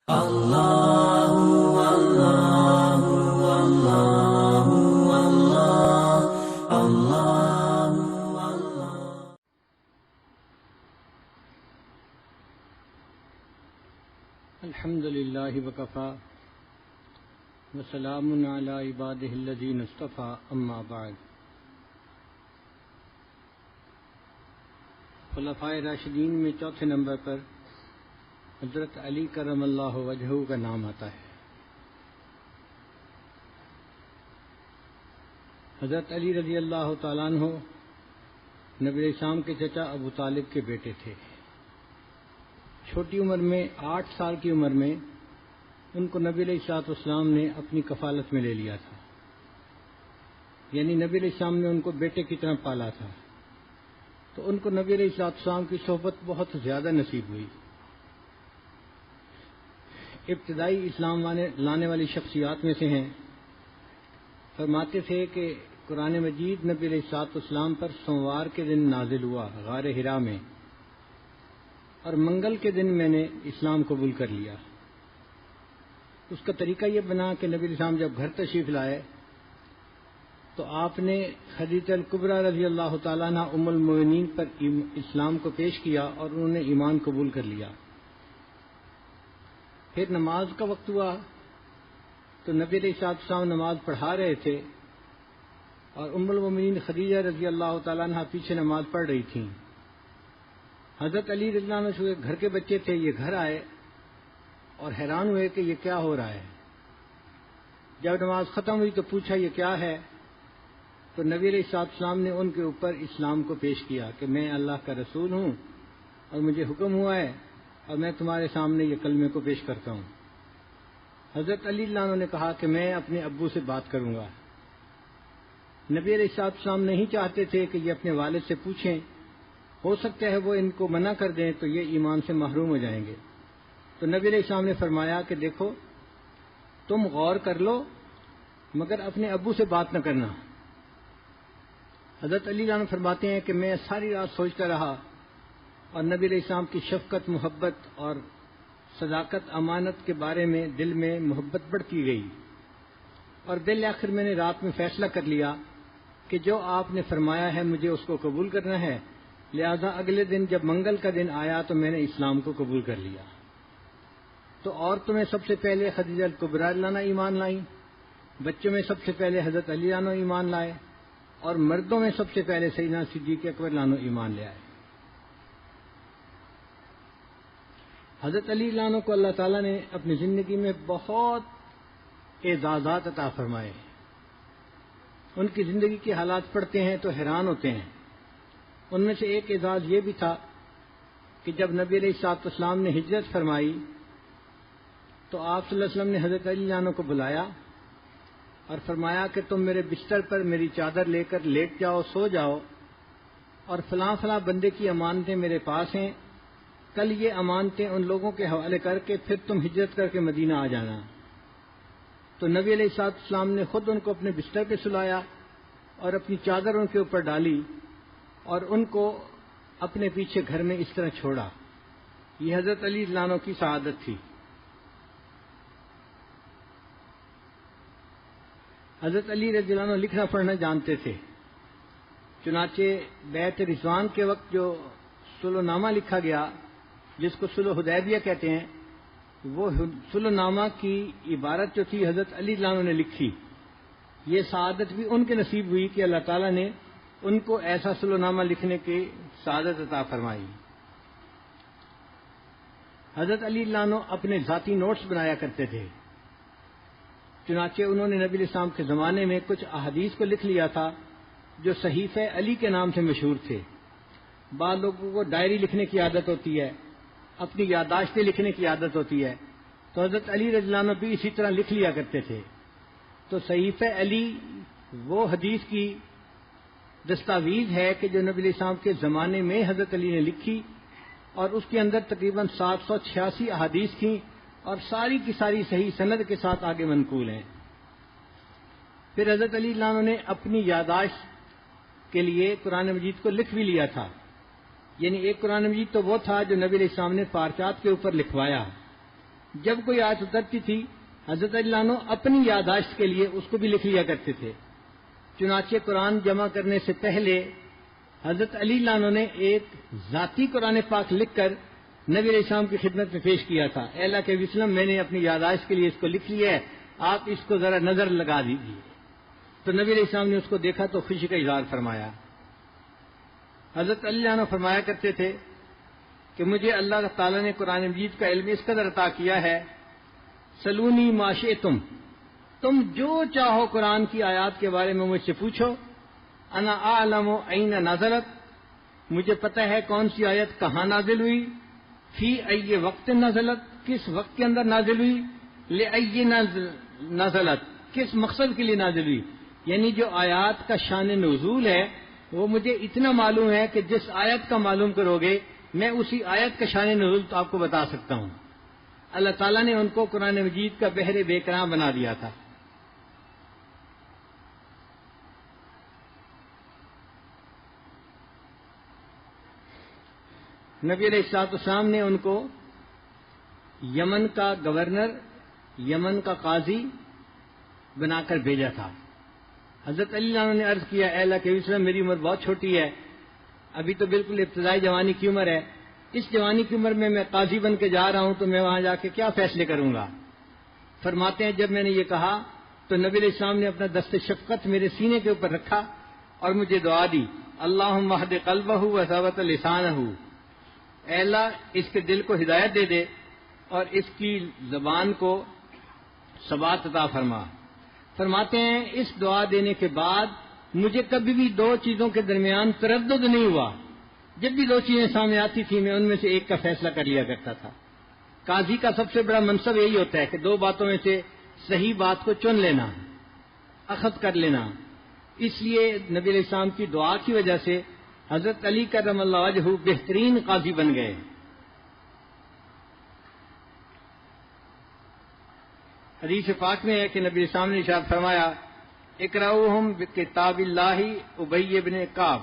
اللہ اللہ اللہ اللہ اللہ اللہ۔ الحمد للہ وکفی وسلام علی عبادہ الذین اصطفی، اما بعد۔ خلفائے راشدین میں چوتھے نمبر پر حضرت علی کرم اللہ وجہہ کا نام آتا ہے۔ حضرت علی رضی اللہ تعالیٰ عنہ نبی علیہ السلام کے چچا ابو طالب کے بیٹے تھے۔ چھوٹی عمر میں 8 سال کی عمر میں ان کو نبی علیہ السلام نے اپنی کفالت میں لے لیا تھا، یعنی نبی علیہ السلام نے ان کو بیٹے کی طرح پالا تھا، تو ان کو نبی علیہ السلام کی صحبت بہت زیادہ نصیب ہوئی۔ ابتدائی اسلام لانے والی شخصیات میں سے ہیں۔ فرماتے تھے کہ قرآن مجید نبی علیہ السلام پر سوموار کے دن نازل ہوا غار حرا میں، اور منگل کے دن میں نے اسلام قبول کر لیا۔ اس کا طریقہ یہ بنا کہ نبی علیہ السلام جب گھر تشریف لائے تو آپ نے خدیجہ الکبریٰ رضی اللہ تعالیٰ عنہ ام المؤمنین پر اسلام کو پیش کیا اور انہوں نے ایمان قبول کر لیا۔ پھر نماز کا وقت ہوا تو نبی علیہ السلام نماز پڑھا رہے تھے اور ام المؤمنین خدیجہ رضی اللہ تعالیٰ عنہ پیچھے نماز پڑھ رہی تھیں۔ حضرت علی رضی اللہ عنہ جو گھر کے بچے تھے، یہ گھر آئے اور حیران ہوئے کہ یہ کیا ہو رہا ہے۔ جب نماز ختم ہوئی تو پوچھا یہ کیا ہے، تو نبی علیہ السلام نے ان کے اوپر اسلام کو پیش کیا کہ میں اللہ کا رسول ہوں اور مجھے حکم ہوا ہے اور میں تمہارے سامنے یہ کلمے کو پیش کرتا ہوں۔ حضرت علی اللہ عنہ نے کہا کہ میں اپنے ابو سے بات کروں گا۔ نبی علیہ السلام نہیں چاہتے تھے کہ یہ اپنے والد سے پوچھیں، ہو سکتا ہے وہ ان کو منع کر دیں تو یہ ایمان سے محروم ہو جائیں گے۔ تو نبی علیہ السلام نے فرمایا کہ دیکھو، تم غور کر لو مگر اپنے ابو سے بات نہ کرنا۔ حضرت علی عنہ فرماتے ہیں کہ میں ساری رات سوچتا رہا اور نبی علیہ السلام کی شفقت، محبت اور صداقت، امانت کے بارے میں دل میں محبت بڑھتی گئی، اور بالآخر میں نے رات میں فیصلہ کر لیا کہ جو آپ نے فرمایا ہے مجھے اس کو قبول کرنا ہے، لہذا اگلے دن جب منگل کا دن آیا تو میں نے اسلام کو قبول کر لیا۔ تو عورتوں میں سب سے پہلے خدیجہ الکبریٰ عنہ ایمان لائیں، بچوں میں سب سے پہلے حضرت علی عنہ ایمان لائے، اور مردوں میں سب سے پہلے سیدنا صدیق اکبر عنہ ایمان لے آئے۔ حضرت علی عنہ کو اللہ تعالیٰ نے اپنی زندگی میں بہت اعزازات عطا فرمائے۔ ان کی زندگی کے حالات پڑھتے ہیں تو حیران ہوتے ہیں۔ ان میں سے ایک اعزاز یہ بھی تھا کہ جب نبی علیہ السلام نے ہجرت فرمائی تو آپ صلی اللہ علیہ وسلم نے حضرت علی عنہ کو بلایا اور فرمایا کہ تم میرے بستر پر میری چادر لے کر لیٹ جاؤ، سو جاؤ، اور فلاں فلاں بندے کی امانتیں میرے پاس ہیں، کل یہ امانتیں ان لوگوں کے حوالے کر کے پھر تم ہجرت کر کے مدینہ آ جانا۔ تو نبی علیہ السلام نے خود ان کو اپنے بستر پہ سلایا اور اپنی چادر ان کے اوپر ڈالی اور ان کو اپنے پیچھے گھر میں اس طرح چھوڑا۔ یہ حضرت علی رضی اللہ عنہ کی سعادت تھی۔ حضرت علی رضی اللہ عنہ لکھنا پڑھنا جانتے تھے، چنانچہ بیعت رضوان کے وقت جو صلح نامہ لکھا گیا جس کو صلح حدیبیہ کہتے ہیں، وہ صلح نامہ کی عبارت جو تھی حضرت علی رضی اللہ عنہ نے لکھی۔ یہ سعادت بھی ان کے نصیب ہوئی کہ اللہ تعالیٰ نے ان کو ایسا صلح نامہ لکھنے کی سعادت عطا فرمائی۔ حضرت علی رضی اللہ عنہ اپنے ذاتی نوٹس بنایا کرتے تھے، چنانچہ انہوں نے نبی علیہ السلام کے زمانے میں کچھ احادیث کو لکھ لیا تھا جو صحیفہ علی کے نام سے مشہور تھے۔ بعض لوگوں کو ڈائری لکھنے کی عادت ہوتی ہے، اپنی یادداشتیں لکھنے کی عادت ہوتی ہے، تو حضرت علی رضی اللہ عنہ بھی اسی طرح لکھ لیا کرتے تھے۔ تو صحیفہ علی وہ حدیث کی دستاویز ہے کہ جو نبی علیہ السلام کے زمانے میں حضرت علی نے لکھی، اور اس کے اندر تقریباً 786 احادیث تھیں اور ساری کی ساری صحیح سند کے ساتھ آگے منقول ہیں۔ پھر حضرت علی عنہ نے اپنی یادداشت کے لیے قرآن مجید کو لکھ بھی لیا تھا، یعنی ایک قرآن مجید تو وہ تھا جو نبی علیہ السلام نے پارچات کے اوپر لکھوایا، جب کوئی آیت اترتی تھی حضرت علی عنہ اپنی یادداشت کے لیے اس کو بھی لکھ لیا کرتے تھے. چنانچہ قرآن جمع کرنے سے پہلے حضرت علی عنہ نے ایک ذاتی قرآن پاک لکھ کر نبی علیہ السلام کی خدمت میں پیش کیا تھا. اے اللہ کے وسلم، میں نے اپنی یادداشت کے لیے اس کو لکھ لیا ہے، آپ اس کو ذرا نظر لگا دیجیے. تو نبی علیہ السلام نے اس کو دیکھا تو خوشی کا اظہار فرمایا. حضرت علی عنہ فرمایا کرتے تھے کہ مجھے اللہ تعالیٰ نے قرآن مجید کا علم اس قدر عطا کیا ہے، سلونی ما شئتم، تم جو چاہو قرآن کی آیات کے بارے میں مجھ سے پوچھو. انا اعلم این نزلت، مجھے پتہ ہے کون سی آیت کہاں نازل ہوئی. فی ای وقت نزلت، کس وقت کے اندر نازل ہوئی. لئی نزلت، کس مقصد کے لیے نازل ہوئی. یعنی جو آیات کا شان نزول ہے وہ مجھے اتنا معلوم ہے کہ جس آیت کا معلوم کرو گے میں اسی آیت کا شان نزول تو آپ کو بتا سکتا ہوں. اللہ تعالیٰ نے ان کو قرآن مجید کا بحر بے کرام بنا دیا تھا. نبی علیہ الصلوۃ والسلام نے ان کو یمن کا گورنر، یمن کا قاضی بنا کر بھیجا تھا. حضرت علی عنہ نے عرض کیا، اے اللہ کے وسلم، میری عمر بہت چھوٹی ہے، ابھی تو بالکل ابتدائی جوانی کی عمر ہے. اس جوانی کی عمر میں قاضی بن کے جا رہا ہوں تو میں وہاں جا کے کیا فیصلے کروں گا. فرماتے ہیں جب میں نے یہ کہا تو نبی علیہ السلام نے اپنا دست شفقت میرے سینے کے اوپر رکھا اور مجھے دعا دی، اللہم اہد قلبہ وثبت لسانہ، اے اللہ اس کے دل کو ہدایت دے دے اور اس کی زبان کو ثبات عطا فرما. فرماتے ہیں اس دعا دینے کے بعد مجھے کبھی بھی دو چیزوں کے درمیان تردد نہیں ہوا. جب بھی دو چیزیں سامنے آتی تھی میں ان میں سے ایک کا فیصلہ کر لیا کرتا تھا. قاضی کا سب سے بڑا منصب یہی ہوتا ہے کہ دو باتوں میں سے صحیح بات کو چن لینا، اخذ کر لینا. اس لیے نبی علیہ السلام کی دعا کی وجہ سے حضرت علی کرم اللہ وجہہ بہترین قاضی بن گئے. حدیث پاک میں ہے کہ نبی السلام نے ارشاد فرمایا، اقرؤہم بکتاب اللہ ابی بن کعب،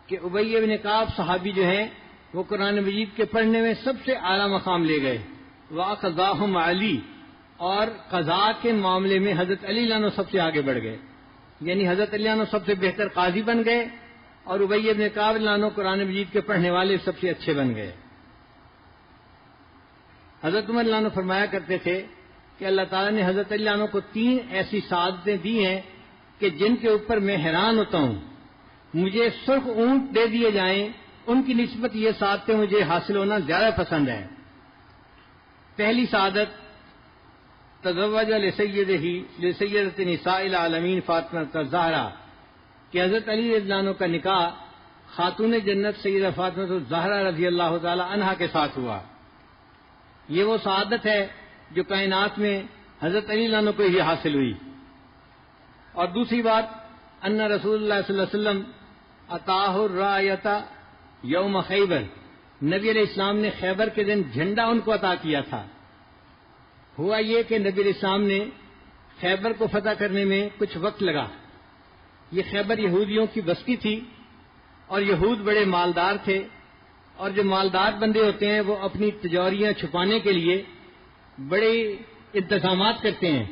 کہ ابی بن کعب صحابی جو ہیں وہ قرآن مجید کے پڑھنے میں سب سے اعلیٰ مقام لے گئے. وقضاہم علی، اور قضاء کے معاملے میں حضرت علی عنہ سب سے آگے بڑھ گئے. یعنی حضرت علی عنہ سب سے بہتر قاضی بن گئے اور ابی بن کعب عنہ قرآن مجید کے پڑھنے والے سب سے اچھے بن گئے. حضرت عمر عنہ فرمایا کرتے تھے کہ اللہ تعالیٰ نے حضرت علی عنہ کو 3 ایسی سعادتیں دی ہیں کہ جن کے اوپر میں حیران ہوتا ہوں. مجھے سرخ اونٹ دے دیے جائیں ان کی نسبت یہ سعادتیں مجھے حاصل ہونا زیادہ پسند ہے. پہلی سعادت، تزوج لسیدۃ نساء العالمین فاطمہ الزہرا، کہ حضرت علی رضی اللہ عنہ کا نکاح خاتون جنت سیدہ فاطمہ الزہرا رضی اللہ تعالی عنہا کے ساتھ ہوا. یہ وہ سعادت ہے جو کائنات میں حضرت علی عنہ کو ہی حاصل ہوئی. اور دوسری بات، ان رسول اللہ صلی اللہ علیہ وسلم عطاہ الرایۃ یوم خیبر، نبی علیہ السلام نے خیبر کے دن جھنڈا ان کو عطا کیا تھا. ہوا یہ کہ نبی علیہ السلام نے خیبر کو فتح کرنے میں کچھ وقت لگا. یہ خیبر یہودیوں کی بستی تھی اور یہود بڑے مالدار تھے، اور جو مالدار بندے ہوتے ہیں وہ اپنی تجوریاں چھپانے کے لیے بڑے انتظامات کرتے ہیں.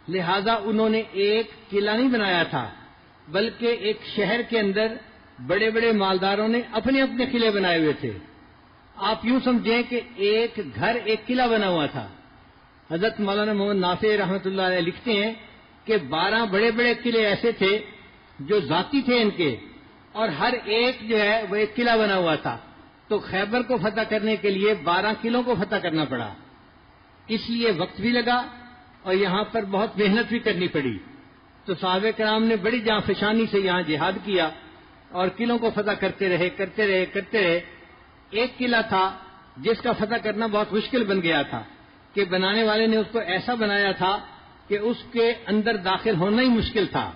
لہذا انہوں نے ایک قلعہ نہیں بنایا تھا بلکہ ایک شہر کے اندر بڑے بڑے مالداروں نے اپنے اپنے قلعے بنائے ہوئے تھے. آپ یوں سمجھیں کہ ایک گھر ایک قلعہ بنا ہوا تھا. حضرت مولانا محمد نافع رحمۃ اللہ علیہ لکھتے ہیں کہ 12 بڑے بڑے قلعے ایسے تھے جو ذاتی تھے ان کے، اور ہر ایک جو ہے وہ ایک قلعہ بنا ہوا تھا. تو خیبر کو فتح کرنے کے لیے 12 قلعوں کو فتح کرنا پڑا. اس لیے وقت بھی لگا اور یہاں پر بہت محنت بھی کرنی پڑی. تو صحابہ کرام نے بڑی جانفشانی سے یہاں جہاد کیا اور قلعوں کو فتح کرتے رہے. ایک قلعہ تھا جس کا فتح کرنا بہت مشکل بن گیا تھا کہ بنانے والے نے اس کو ایسا بنایا تھا کہ اس کے اندر داخل ہونا ہی مشکل تھا.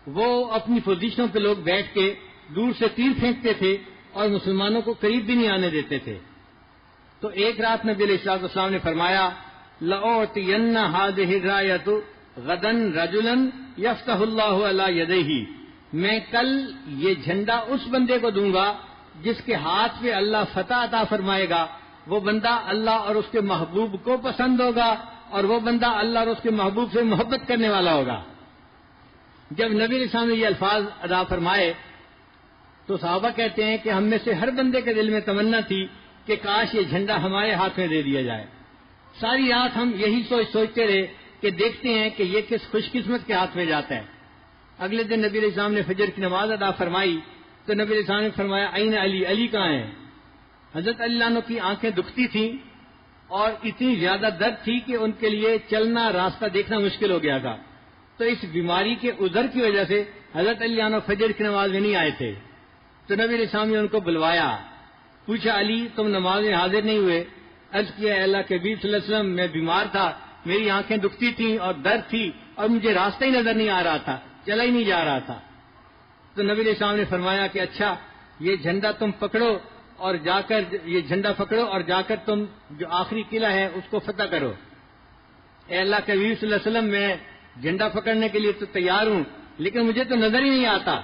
وہ اپنی پوزیشنوں پہ لوگ بیٹھ کے دور سے تیر پھینکتے تھے اور مسلمانوں کو قریب بھی نہیں آنے دیتے تھے. تو ایک رات نبی علیہ الصلوۃ والسلام نے فرمایا، لَأُعْطِيَنَّ هَٰذِهِ الرَّایَةَ غَدًا رَجُلًا يَفْتَحُ اللَّهُ عَلَىٰ يَدَيْهِ، میں کل یہ جھنڈا اس بندے کو دوں گا جس کے ہاتھ پہ اللہ فتح عطا فرمائے گا وہ بندہ اللہ اور اس کے محبوب کو پسند ہوگا اور وہ بندہ اللہ اور اس کے محبوب سے محبت کرنے والا ہوگا۔ جب نبی علیہ السلام نے یہ الفاظ ادا فرمائے تو صحابہ کہتے ہیں کہ ہم میں سے ہر بندے کے دل میں تمنا تھی کہ کاش یہ جھنڈا ہمارے ہاتھ میں دے دیا جائے۔ ساری رات ہم یہی سوچتے رہے کہ دیکھتے ہیں کہ یہ کس خوش قسمت کے ہاتھ میں جاتا ہے۔ اگلے دن نبی علیہ السلام نے فجر کی نماز ادا فرمائی تو نبی علیہ السلام نے فرمایا این علی، علی کہاں ہیں؟ حضرت علی عنہ کی آنکھیں دکھتی تھیں اور اتنی زیادہ درد تھی کہ ان کے لیے چلنا راستہ دیکھنا مشکل ہو گیا تھا، تو اس بیماری کے عذر کی وجہ سے حضرت علی عنہ فجر کی نماز میں نہیں آئے تھے۔ تو نبی علیہ السلام نے ان کو بلوایا، پوچھا علی تم نماز میں حاضر نہیں ہوئے؟ عرض کیا اللہ کے حبیب صلی اللہ علیہ وسلم میں بیمار تھا، میری آنکھیں دکھتی تھیں اور درد تھی اور مجھے راستہ ہی نظر نہیں آ رہا تھا، چلا ہی نہیں جا رہا تھا۔ تو نبی علیہ السلام نے فرمایا کہ اچھا یہ جھنڈا تم پکڑو اور جا کر یہ جھنڈا پکڑو اور جا کر تم جو آخری قلعہ ہے اس کو فتح کرو۔ اے اللہ کے حبیب صلی اللہ علیہ وسلم میں جھنڈا پکڑنے کے لیے تو تیار ہوں لیکن مجھے تو نظر ہی نہیں آتا۔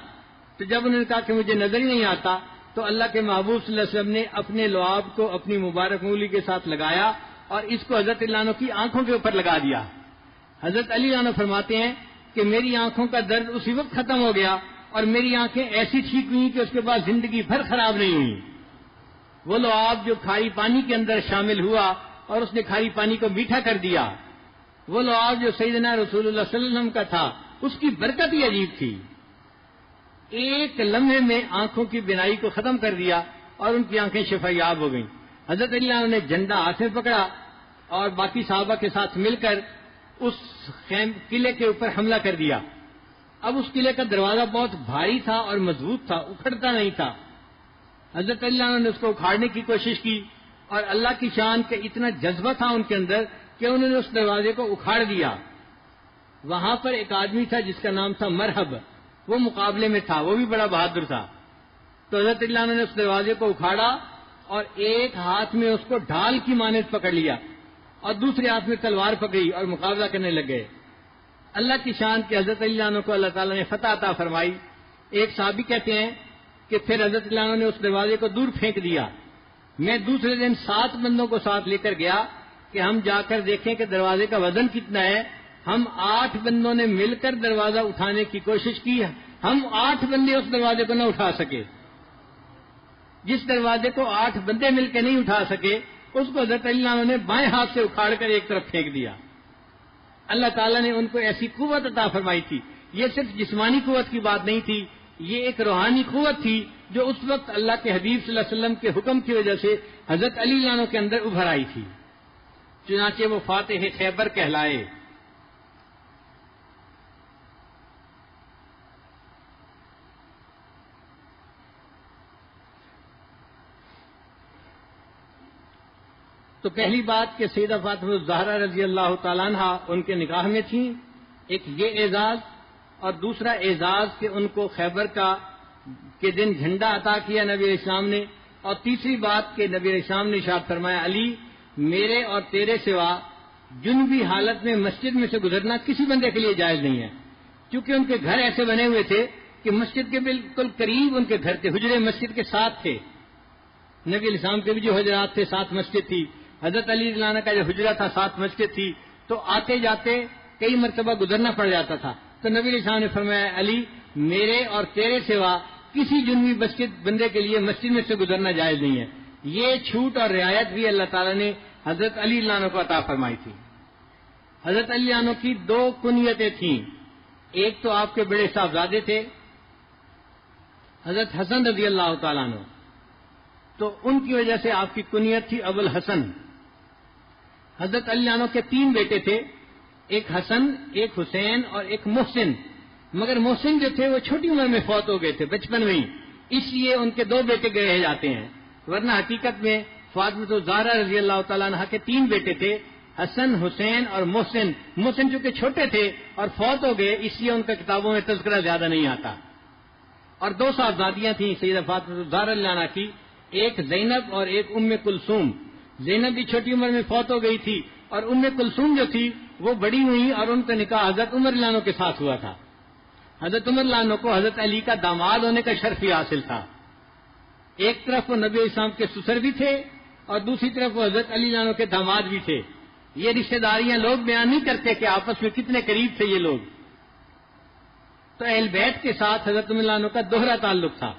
تو جب انہوں نے کہا کہ مجھے نظر ہی نہیں آتا تو اللہ کے محبوب صلی اللہ علیہ وسلم نے اپنے لعاب کو اپنی مبارک انگلی کے ساتھ لگایا اور اس کو حضرت علی عنہ کی آنکھوں کے اوپر لگا دیا۔ حضرت علی عنہ فرماتے ہیں کہ میری آنکھوں کا درد اسی وقت ختم ہو گیا اور میری آنکھیں ایسی ٹھیک ہوئی کہ اس کے بعد زندگی بھر خراب نہیں ہوئی۔ وہ لعاب جو کھاری پانی کے اندر شامل ہوا اور اس نے کھاری پانی کو میٹھا کر دیا، وہ لعاب جو سیدنا رسول اللہ صلی اللہ علیہ وسلم کا تھا اس کی برکت ہی عجیب تھی۔ ایک لمحے میں آنکھوں کی بینائی کو ختم کر دیا اور ان کی آنکھیں شفا یاب ہو گئیں۔ حضرت علی عنہ نے جھنڈا ہاتھ میں پکڑا اور باقی صحابہ کے ساتھ مل کر اس قلعے کے اوپر حملہ کر دیا۔ اب اس قلعے کا دروازہ بہت بھاری تھا اور مضبوط تھا، اکھڑتا نہیں تھا۔ حضرت علی عنہ نے اس کو اکھاڑنے کی کوشش کی اور اللہ کی شان کا اتنا جذبہ تھا ان کے اندر کہ انہوں نے اس دروازے کو اکھاڑ دیا۔ وہاں پر ایک آدمی تھا جس کا نام تھا مرحب، وہ مقابلے میں تھا، وہ بھی بڑا بہادر تھا۔ تو حضرت علی عنہ نے اس دروازے کو اکھاڑا اور ایک ہاتھ میں اس کو ڈھال کی مانند پکڑ لیا اور دوسرے ہاتھ میں تلوار پکڑی اور مقابلہ کرنے لگ گئے۔ اللہ کی شان کے حضرت علی عنہ کو اللہ تعالیٰ نے فتح عطا فرمائی۔ ایک صحابی کہتے ہیں کہ پھر حضرت علی عنہ نے اس دروازے کو دور پھینک دیا۔ میں دوسرے دن 7 بندوں کو ساتھ لے کر گیا کہ ہم جا کر دیکھیں کہ دروازے کا وزن کتنا ہے۔ ہم 8 بندوں نے مل کر دروازہ اٹھانے کی کوشش کی، ہم 8 بندے اس دروازے کو نہ اٹھا سکے۔ جس دروازے کو 8 بندے مل کے نہیں اٹھا سکے اس کو حضرت علی عنہ نے بائیں ہاتھ سے اکھاڑ کر ایک طرف پھینک دیا۔ اللہ تعالیٰ نے ان کو ایسی قوت عطا فرمائی تھی۔ یہ صرف جسمانی قوت کی بات نہیں تھی، یہ ایک روحانی قوت تھی جو اس وقت اللہ کے حبیب صلی اللہ علیہ وسلم کے حکم کی وجہ سے حضرت علی عنہ کے اندر ابھر آئی تھی۔ چنانچہ وہ فاتح خیبر کہلائے۔ تو پہلی بات کہ سیدہ فاطمہ الزہرا رضی اللہ تعالیٰ عنہ ان کے نکاح میں تھیں، ایک یہ اعزاز، اور دوسرا اعزاز کہ ان کو خیبر کے دن جھنڈا عطا کیا نبی علیہ السلام نے، اور تیسری بات کہ نبی علیہ السلام نے ارشاد فرمایا علی میرے اور تیرے سوا جنبی حالت میں مسجد میں سے گزرنا کسی بندے کے لیے جائز نہیں ہے، کیونکہ ان کے گھر ایسے بنے ہوئے تھے کہ مسجد کے بالکل قریب ان کے گھر تھے، حجرے مسجد کے ساتھ تھے۔ نبی علیہ السلام کے بھی جو حجرات تھے ساتھ مسجد تھی، حضرت علی رضی اللہ عنہ کا جو حجرہ تھا ساتھ مسجد تھی، تو آتے جاتے کئی مرتبہ گزرنا پڑ جاتا تھا۔ تو نبی علیہ السلام نے فرمایا علی میرے اور تیرے سوا کسی جنوبی مسجد بندے کے لیے مسجد میں سے گزرنا جائز نہیں ہے۔ یہ چھوٹ اور رعایت بھی اللہ تعالیٰ نے حضرت علی رضی اللہ عنہ کو عطا فرمائی تھی۔ حضرت علی عنہ کی 2 کنیتیں تھیں، ایک تو آپ کے بڑے صاحبزادے تھے حضرت حسن رضی اللہ تعالیٰ عنہ، تو ان کی وجہ سے آپ کی کنیت تھی ابو الحسن۔ حضرت علی عنہ کے 3 بیٹے تھے، ایک حسن، ایک حسین اور ایک محسن، مگر محسن جو تھے وہ چھوٹی عمر میں فوت ہو گئے تھے، بچپن میں ہی، اس لیے ان کے 2 بیٹے گئے جاتے ہیں، ورنہ حقیقت میں فاطمہ الزہرا رضی اللہ تعالیٰ عنہ کے 3 بیٹے تھے، حسن، حسین اور محسن۔ محسن چونکہ چھوٹے تھے اور فوت ہو گئے اس لیے ان کا کتابوں میں تذکرہ زیادہ نہیں آتا۔ اور 2 صاحبزادیاں تھیں سیدہ فاطمہ الزہرا رضی اللہ عنہ کی، ایک زینب اور ایک ام کلثوم۔ زینب بھی چھوٹی عمر میں فوت ہو گئی تھی اور ام کلثوم جو تھی وہ بڑی ہوئی اور ان کا نکاح حضرت عمر رضی اللہ عنہ کے ساتھ ہوا تھا۔ حضرت عمر رضی اللہ عنہ کو حضرت علی کا داماد ہونے کا شرف ہی حاصل تھا۔ ایک طرف وہ نبی اسلام کے سسر بھی تھے اور دوسری طرف وہ حضرت علی عنہ کے داماد بھی تھے. یہ رشتہ داریاں لوگ بیان نہیں کرتے کہ آپس میں کتنے قریب تھے یہ لوگ. تو اہل بیت کے ساتھ حضرت علی عنہ کا دوہرا تعلق تھا.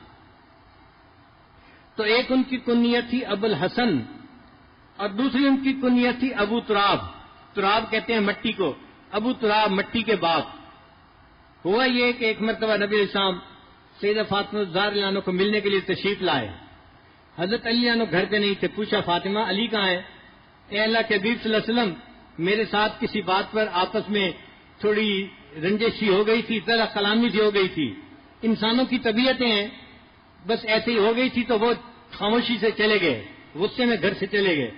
تو ایک ان کی کنیت تھی ابو الحسن اور دوسری ان کی کنیت تھی ابو تراب. تراب کہتے ہیں مٹی کو، ابو تراب مٹی کے باپ. ہوا یہ کہ ایک مرتبہ نبی علیہ السلام سیدہ فاطمہ الزہرا عنہ کو ملنے کے لیے تشریف لائے. حضرت علی عنہ گھر پہ نہیں تھے. پوچھا فاطمہ علی کہاں ہے؟ اے اللہ کے حبیب صلی اللہ علیہ وسلم، میرے ساتھ کسی بات پر آپس میں تھوڑی رنجش سی ہو گئی تھی، طرح کلامی سی ہو گئی تھی. انسانوں کی طبیعتیں ہیں، بس ایسے ہی ہو گئی تھی تو وہ خاموشی سے چلے گئے، غصے میں گھر سے چلے گئے.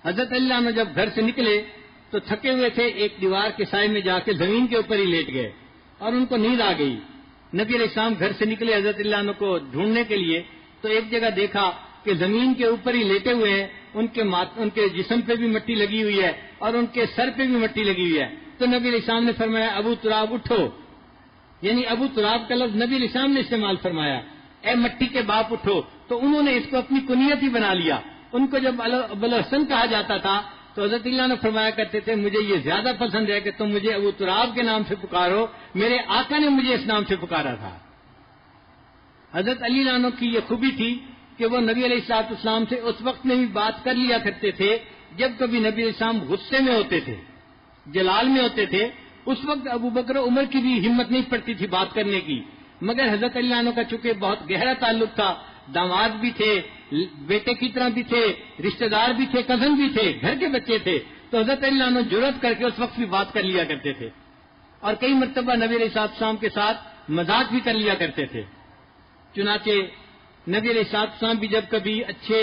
حضرت علی عنہ جب گھر سے نکلے تو تھکے ہوئے تھے، ایک دیوار کے سائے میں جا کے زمین کے اوپر ہی لیٹ گئے اور ان کو نیند آ گئی. نبی علیہ السلام گھر سے نکلے حضرت علی عنہ کو ڈھونڈنے کے لیے تو ایک جگہ دیکھا کہ زمین کے اوپر ہی لیٹے ہوئے ہیں، ان کے جسم پہ بھی مٹی لگی ہوئی ہے اور ان کے سر پہ بھی مٹی لگی ہوئی ہے. تو نبی علیہ السلام نے فرمایا ابو تراب اٹھو، یعنی ابو تراب کا لفظ نبی علیہ السلام نے استعمال فرمایا، اے مٹی کے باپ اٹھو. تو انہوں نے اس کو اپنی کنیت ہی بنا لیا. ان کو جب ابو الحسن کہا جاتا تھا تو حضرت اللہ نے فرمایا کرتے تھے مجھے یہ زیادہ پسند ہے کہ تم مجھے ابو تراب کے نام سے پکارو، میرے آقا نے مجھے اس نام سے پکارا تھا. حضرت علی عنہ کی یہ خوبی تھی کہ وہ نبی علیہ الصلوۃ والسلام سے اس وقت میں بھی بات کر لیا کرتے تھے جب کبھی نبی علیہ السلام غصے میں ہوتے تھے، جلال میں ہوتے تھے. اس وقت ابو بکر و عمر کی بھی ہمت نہیں پڑتی تھی بات کرنے کی، مگر حضرت علی عنہ کا چونکہ بہت گہرا تعلق تھا، داماد بھی تھے، بیٹے کی طرح بھی تھے، رشتہ دار بھی تھے، کزن بھی تھے، گھر کے بچے تھے، تو حضرت علی عنہ جرأت کر کے اس وقت بھی بات کر لیا کرتے تھے. اور کئی مرتبہ نبی علیہ السلام کے ساتھ مذاق بھی کر لیا کرتے تھے. چنانچہ نبی علیہ السلام بھی جب کبھی اچھے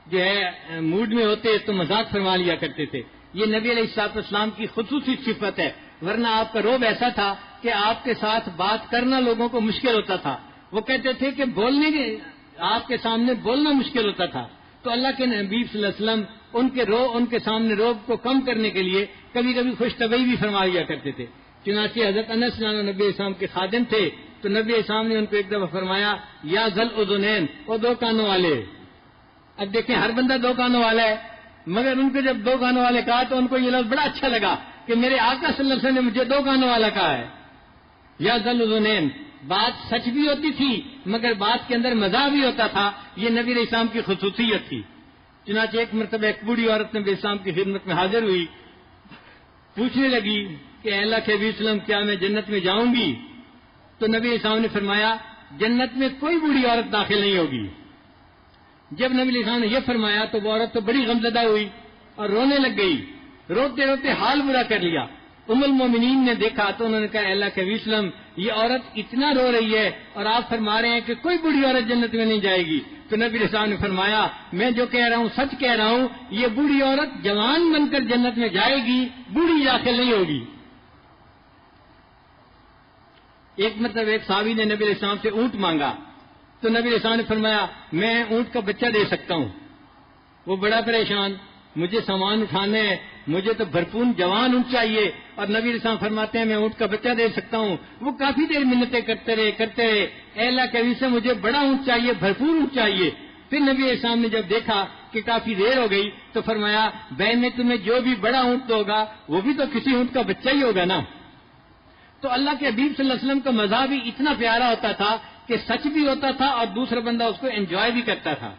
جو ہے موڈ میں ہوتے تو مذاق فرما لیا کرتے تھے. یہ نبی علیہ السلام کی خصوصی صفت ہے، ورنہ آپ کا روب ایسا تھا کہ آپ کے ساتھ بات کرنا لوگوں کو مشکل ہوتا تھا. وہ کہتے تھے کہ آپ کے سامنے بولنا مشکل ہوتا تھا. تو اللہ کے نبی صلی اللہ علیہ وسلم ان کے سامنے روب کو کم کرنے کے لیے کبھی کبھی خوش طبعی بھی فرما لیا کرتے تھے. چنانچہ حضرت انس نبی علیہ السلام کے خادم تھے تو نبی علیہ السلام نے ان کو ایک دفعہ فرمایا یا ذل اذنین، وہ دو کانوں والے. اب دیکھیں ہر بندہ دو کانوں والا ہے، مگر ان کو جب دو کانوں والے کہا تو ان کو یہ لفظ بڑا اچھا لگا کہ میرے آقا صلی اللہ علیہ وسلم نے مجھے دو کانوں والا کہا ہے. یا ذل اذنین، بات سچ بھی ہوتی تھی مگر بات کے اندر مزاح بھی ہوتا تھا. یہ نبی علیہ السلام کی خصوصیت تھی. چنانچہ ایک مرتبہ ایک بوڑھی عورت نبی علیہ السلام کی خدمت میں حاضر ہوئی، پوچھنے لگی کہ اے اللہ کے نبی صلی اللہ علیہ وسلم کیا میں جنت میں جاؤں گی؟ تو نبی علیہ السلام نے فرمایا جنت میں کوئی بوڑھی عورت داخل نہیں ہوگی. جب نبی علیہ السلام نے یہ فرمایا تو وہ عورت تو بڑی غمزدہ ہوئی اور رونے لگ گئی، روتے روتے حال برا کر لیا. ام المومنین نے دیکھا تو انہوں نے کہا اللہ کے نبی صلی اللہ علیہ وسلم یہ عورت اتنا رو رہی ہے اور آپ فرما رہے ہیں کہ کوئی بوڑھی عورت جنت میں نہیں جائے گی. تو نبی علیہ السلام نے فرمایا میں جو کہہ رہا ہوں سچ کہہ رہا ہوں، یہ بوڑھی عورت جوان بن کر جنت میں جائے گی، بوڑھی داخل نہیں ہوگی. ایک مطلب ایک صحابی نے نبی علیہ السلام سے اونٹ مانگا تو نبی علیہ السلام نے فرمایا میں اونٹ کا بچہ دے سکتا ہوں. وہ بڑا پریشان، مجھے سامان اٹھانے ہے، مجھے تو بھرپور جوان اونٹ چاہیے، اور نبی علیہ السلام فرماتے ہیں میں اونٹ کا بچہ دے سکتا ہوں. وہ کافی دیر منتیں کرتے رہے اے اللہ کے نبی سے مجھے بڑا اونٹ چاہیے، بھرپور اونٹ چاہیے. پھر نبی علیہ السلام نے جب دیکھا کہ کافی دیر ہو گئی تو فرمایا بہن میں تمہیں جو بھی بڑا اونٹ ہوگا وہ بھی تو کسی اونٹ کا بچہ ہی ہوگا نا. تو اللہ کے حبیب صلی اللہ علیہ وسلم کا مزاح بھی اتنا پیارا ہوتا تھا کہ سچ بھی ہوتا تھا اور دوسرا بندہ اس کو انجوائے بھی کرتا تھا.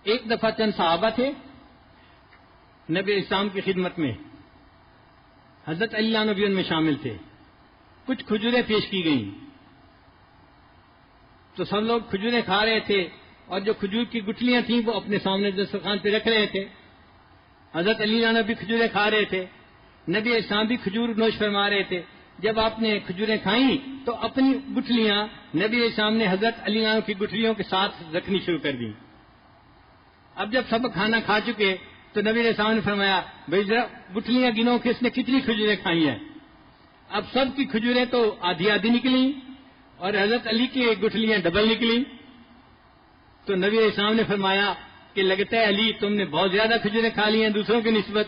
ایک دفعہ چند صحابہ تھے نبی اسلام کی خدمت میں، حضرت علی عنہ بھی ان میں شامل تھے. کچھ کھجوریں پیش کی گئیں تو سب لوگ کھجوریں کھا رہے تھے اور جو کھجور کی گٹلیاں تھیں وہ اپنے سامنے دسترخوان پہ رکھ رہے تھے. حضرت علی عنہ بھی کھجوریں کھا رہے تھے، نبی اسلام بھی کھجور نوش فرما رہے تھے. جب آپ نے کھجوریں کھائیں تو اپنی گٹلیاں نبی اسلام نے حضرت علی عنہ کی گٹلیوں کے ساتھ رکھنی شروع کر دیں. اب جب سب کھانا کھا چکے تو نبی علیہ السلام نے فرمایا بھائی ذرا گٹلیاں گنو کہ اس نے کتنی کھجوریں کھائی ہیں. اب سب کی کھجوریں تو آدھی آدھی نکلی اور حضرت علی کی گٹلیاں ڈبل نکلی. تو نبی علیہ السلام نے فرمایا کہ لگتا ہے علی تم نے بہت زیادہ کھجوریں کھا لی ہیں دوسروں کی نسبت،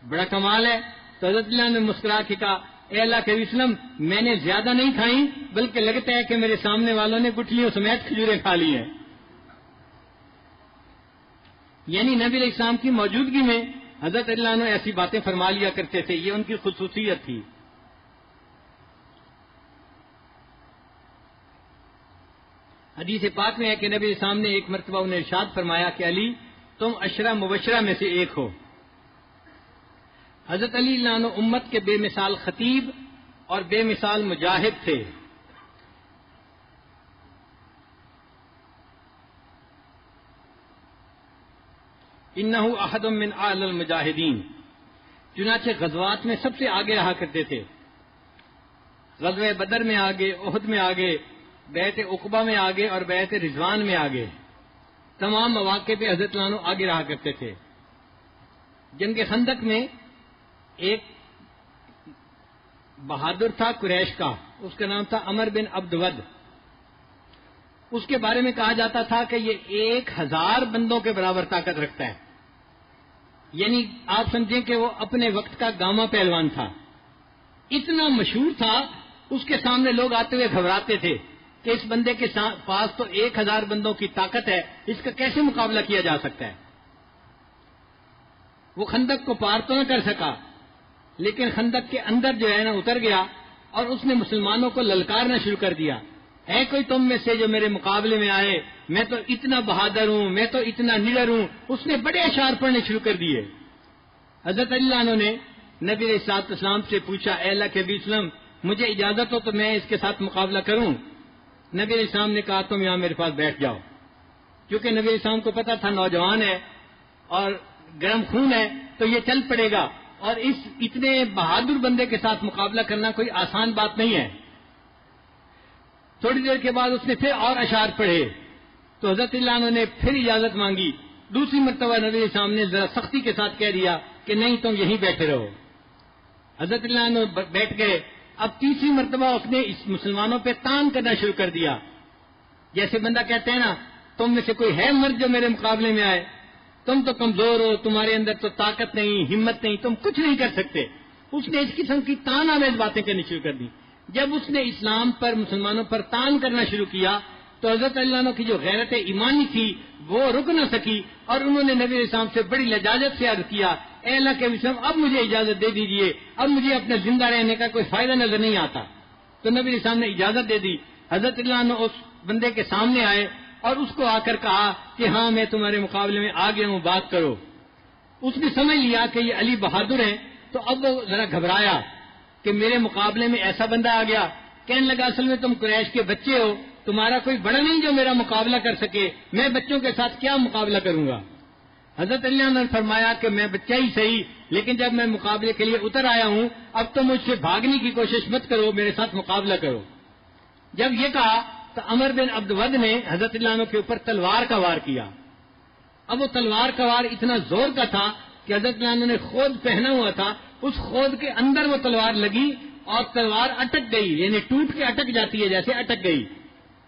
بڑا کمال ہے. تو حضرت اللہ نے مسکرا کے کہا اے اللہ کے وسلم میں نے زیادہ نہیں کھائیں بلکہ لگتا ہے کہ میرے سامنے والوں نے گٹھلیوں سمیت کھجوریں کھا لی ہیں. یعنی نبی علیہ السلام کی موجودگی میں حضرت علی عنہ ایسی باتیں فرما لیا کرتے تھے، یہ ان کی خصوصیت تھی. حدیث پاک میں ہے کہ نبی علیہ السلام نے ایک مرتبہ انہیں ارشاد فرمایا کہ علی تم عشرہ مبشرہ میں سے ایک ہو. حضرت علی اللہ عنہ امت کے بے مثال خطیب اور بے مثال مجاہد تھے. انہ احد من اعلی المجاہدین، چنانچہ غزوات میں سب سے آگے رہا کرتے تھے. غزوہ بدر میں آگے، احد میں آگے، بیعت عقبہ میں آگے اور بیعت رضوان میں آگے. تمام مواقع پہ حضرت عنہ آگے رہا کرتے تھے. جنگ خندق میں ایک بہادر تھا قریش کا، اس کا نام تھا عمر بن عبد ود. اس کے بارے میں کہا جاتا تھا کہ یہ 1000 بندوں کے برابر طاقت رکھتا ہے. یعنی آپ سمجھیں کہ وہ اپنے وقت کا گاما پہلوان تھا. اتنا مشہور تھا، اس کے سامنے لوگ آتے ہوئے گھبراتے تھے کہ اس بندے کے پاس تو 1000 بندوں کی طاقت ہے، اس کا کیسے مقابلہ کیا جا سکتا ہے. وہ خندق کو پار تو نہ کر سکا، لیکن خندق کے اندر جو ہے نا اتر گیا اور اس نے مسلمانوں کو للکارنا شروع کر دیا. ہے کوئی تم میں سے جو میرے مقابلے میں آئے؟ میں تو اتنا بہادر ہوں، میں تو اتنا نڈر ہوں. اس نے بڑے اشعار پڑھنے شروع کر دیے. حضرت علی عنہ نے نبی علیہ الصلوۃ والسلام سے پوچھا، اے اللہ کے نبی وسلم مجھے اجازت ہو تو میں اس کے ساتھ مقابلہ کروں؟ نبی علیہ السلام نے کہا تم یہاں میرے پاس بیٹھ جاؤ. کیونکہ نبی علیہ السلام کو پتا تھا نوجوان ہے اور گرم خون ہے تو یہ چل پڑے گا، اور اس اتنے بہادر بندے کے ساتھ مقابلہ کرنا کوئی آسان بات نہیں ہے. تھوڑی دیر کے بعد اس نے پھر اور اشعار پڑھے تو حضرت اللہ عنہ نے پھر اجازت مانگی. دوسری مرتبہ نبی علیہ السلام نے ذرا سختی کے ساتھ کہہ دیا کہ نہیں تم یہیں بیٹھے رہو. حضرت اللہ عنہ بیٹھ گئے. اب تیسری مرتبہ اس نے اس مسلمانوں پہ تان کرنا شروع کر دیا. جیسے بندہ کہتے ہیں نا تم میں سے کوئی ہے مرد جو میرے مقابلے میں آئے؟ تم تو کمزور ہو، تمہارے اندر تو طاقت نہیں، ہمت نہیں، تم کچھ نہیں کر سکتے. اس نے اس قسم کی تان آمیز باتیں کرنی شروع کر دی. جب اس نے اسلام پر، مسلمانوں پر تان کرنا شروع کیا تو حضرت اللہ عنہ کی جو غیرت ایمانی تھی وہ رک نہ سکی اور انہوں نے نبی علیہ السلام سے بڑی لجاجت سے عرض کیا، اے اللہ کے وسلم اب مجھے اجازت دے دیجئے، اب مجھے اپنے زندہ رہنے کا کوئی فائدہ نظر نہیں آتا. تو نبی علیہ السلام نے اجازت دے دی. حضرت اللہ عنہ اس بندے کے سامنے آئے اور اس کو آ کر کہا کہ ہاں میں تمہارے مقابلے میں آ گیا ہوں، بات کرو. اس نے سمجھ لیا کہ یہ علی بہادر ہیں تو اب وہ ذرا گھبرایا کہ میرے مقابلے میں ایسا بندہ آ گیا. کہنے لگا اصل میں تم قریش کے بچے ہو، تمہارا کوئی بڑا نہیں جو میرا مقابلہ کر سکے، میں بچوں کے ساتھ کیا مقابلہ کروں گا. حضرت علی نے فرمایا کہ میں بچہ ہی صحیح، لیکن جب میں مقابلے کے لیے اتر آیا ہوں اب تو مجھ سے بھاگنے کی کوشش مت کرو، میرے ساتھ مقابلہ کرو. جب یہ کہا تو عمر بن عبد ود نے حضرت علی عنہ کے اوپر تلوار کا وار کیا. اب وہ تلوار کا وار اتنا زور کا تھا کہ حضرت علی عنہ نے خود پہنا ہوا تھا، اس خود کے اندر وہ تلوار لگی اور تلوار اٹک گئی، یعنی ٹوٹ کے اٹک جاتی ہے جیسے اٹک گئی.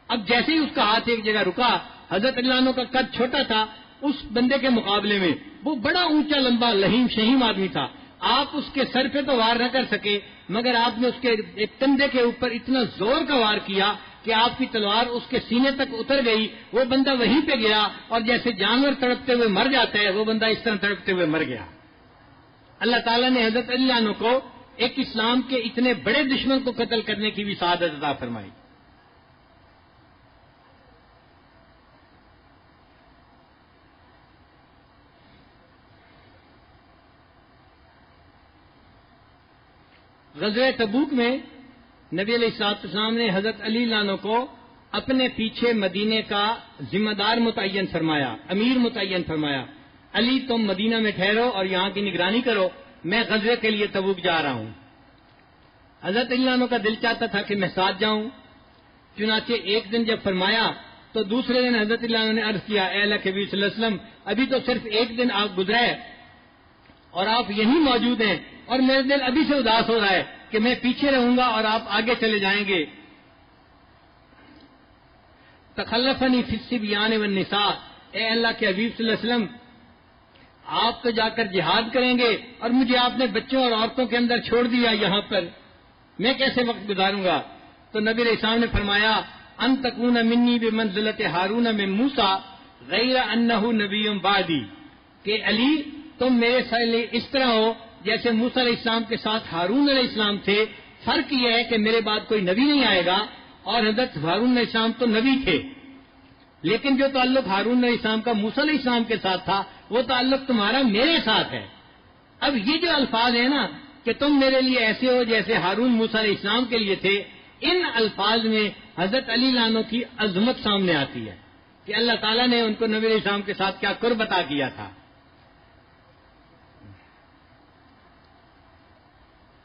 اب جیسے ہی اس کا ہاتھ ایک جگہ رکا، حضرت علی عنہ کا قد چھوٹا تھا اس بندے کے مقابلے میں، وہ بڑا اونچا لمبا لہیم شہیم آدمی تھا. آپ اس کے سر پہ تو وار نہ کر سکے مگر آپ نے اس کے ایک کندھے کے اوپر اتنا زور کا وار کیا کہ آپ کی تلوار اس کے سینے تک اتر گئی. وہ بندہ وہیں پہ گیا اور جیسے جانور تڑپتے ہوئے مر جاتا ہے وہ بندہ اس طرح تڑپتے ہوئے مر گیا. اللہ تعالیٰ نے حضرت علی عنہ کو ایک اسلام کے اتنے بڑے دشمن کو قتل کرنے کی بھی سعادت عطا فرمائی. غزوہ تبوک میں نبی علیہ الصلوۃ والسلام نے حضرت علی عنہ کو اپنے پیچھے مدینے کا ذمہ دار متعین فرمایا، امیر متعین فرمایا. علی تم مدینہ میں ٹھہرو اور یہاں کی نگرانی کرو، میں غزوے کے لیے تبوک جا رہا ہوں. حضرت علی عنہ کا دل چاہتا تھا کہ میں ساتھ جاؤں. چنانچہ ایک دن جب فرمایا تو دوسرے دن حضرت علی عنہ نے عرض کیا، اے اللہ کے نبی صلی اللہ علیہ وسلم ابھی تو صرف ایک دن آپ گزرا ہے اور آپ یہیں موجود ہیں اور میرا دل ابھی سے اداس ہو رہا ہے کہ میں پیچھے رہوں گا اور آپ آگے چلے جائیں گے. تخلفنی فی الصبیان والنساء، اے اللہ کے حبیب صلی اللہ علیہ وسلم آپ تو جا کر جہاد کریں گے اور مجھے آپ نے بچوں اور عورتوں کے اندر چھوڑ دیا یہاں پر. میں کیسے وقت گزاروں گا؟ تو نبی علیہ السلام نے فرمایا ان تکون منی بمنزلت ہارون من موسیٰ غیر انہ نبی بعدی، کہ علی تم میرے ساتھ اس طرح ہو جیسے موسیٰ علیہ السلام کے ساتھ ہارون علیہ السلام تھے، فرق یہ ہے کہ میرے بعد کوئی نبی نہیں آئے گا، اور حضرت ہارون علیہ السلام تو نبی تھے، لیکن جو تعلق ہارون علیہ السلام کا موسیٰ علیہ السلام کے ساتھ تھا وہ تعلق تمہارا میرے ساتھ ہے۔ اب یہ جو الفاظ ہیں نا کہ تم میرے لیے ایسے ہو جیسے ہارون موسیٰ علیہ السلام کے لیے تھے، ان الفاظ میں حضرت علی لانو کی عظمت سامنے آتی ہے کہ اللہ تعالیٰ نے ان کو نبی علیہ السلام کے ساتھ کیا قرب عطا کیا تھا۔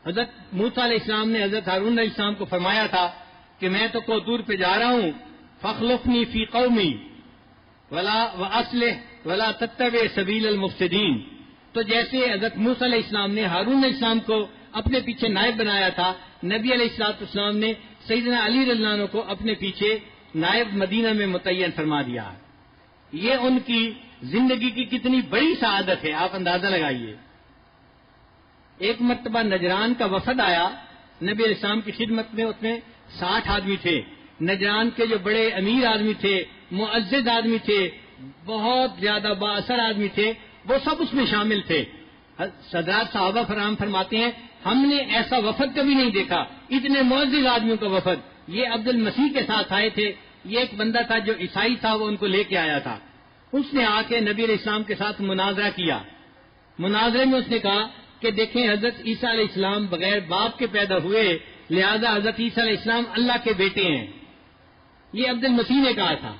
حضرت موسیٰ علیہ السلام نے حضرت ہارون علیہ السلام کو فرمایا تھا کہ میں تو کوطور پہ جا رہا ہوں، فخلفنی فی قومی ولا واصلح ولا تتبع سبیل المفسدین، تو جیسے حضرت موسیٰ علیہ السلام نے ہارون علیہ السلام کو اپنے پیچھے نائب بنایا تھا، نبی علیہ السلام نے سیدنا علی رضی اللہ عنہ کو اپنے پیچھے نائب مدینہ میں متعین فرما دیا۔ یہ ان کی زندگی کی کتنی بڑی سعادت ہے، آپ اندازہ لگائیے۔ ایک مرتبہ نجران کا وفد آیا نبی علیہ السلام کی خدمت میں، اس میں 60 آدمی تھے۔ نجران کے جو بڑے امیر آدمی تھے، معزز آدمی تھے، بہت زیادہ با اثر آدمی تھے، وہ سب اس میں شامل تھے۔ حضرات صحابہ فرام فرماتے ہیں ہم نے ایسا وفد کبھی نہیں دیکھا، اتنے معزز آدمیوں کا وفد۔ یہ عبد المسیح کے ساتھ آئے تھے، یہ ایک بندہ تھا جو عیسائی تھا، وہ ان کو لے کے آیا تھا۔ اس نے آ کے نبی علیہ السلام کے ساتھ مناظرہ کیا۔ مناظرے میں اس نے کہا کہ دیکھیں حضرت عیسیٰ علیہ السلام بغیر باپ کے پیدا ہوئے، لہذا حضرت عیسیٰ علیہ السلام اللہ کے بیٹے ہیں، یہ عبد المسیح نے کہا تھا۔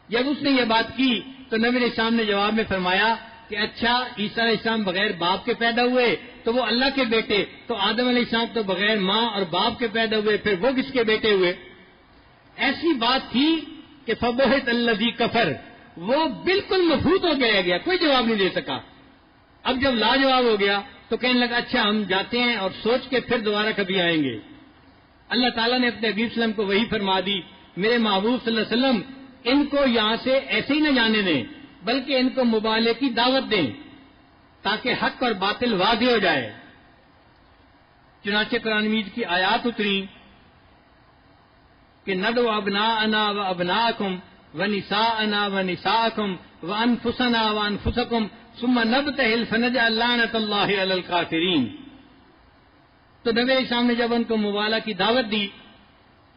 جب اس نے یہ بات کی تو نبی علیہ السلام نے جواب میں فرمایا کہ اچھا عیسیٰ علیہ السلام بغیر باپ کے پیدا ہوئے تو وہ اللہ کے بیٹے، تو آدم علیہ السلام تو بغیر ماں اور باپ کے پیدا ہوئے، پھر وہ کس کے بیٹے ہوئے؟ ایسی بات تھی کہ فبہت الذی کفر، وہ بالکل مبہوت ہو گیا، کوئی جواب نہیں دے سکا۔ اب جب لاجواب ہو گیا تو کہنے لگا اچھا ہم جاتے ہیں اور سوچ کے پھر دوبارہ کبھی آئیں گے۔ اللہ تعالیٰ نے اپنے حبیب صلی اللہ علیہ وسلم کو وہی فرما دی، میرے محبوب صلی اللہ علیہ وسلم ان کو یہاں سے ایسے ہی نہ جانے دیں، بلکہ ان کو مبالغے کی دعوت دیں تاکہ حق اور باطل واضح ہو جائے۔ چنانچہ قرآن مجید کی آیات اتری کہ ندعو ابناءنا و ابناءکم و نساءنا و نساءکم و انفسنا و انفسکم ثم نبتہل فنجعل لعنۃ اللہ علی الکافرین۔ تو نبی علیہ السلام نے جب ان کو مبالغہ کی دعوت دی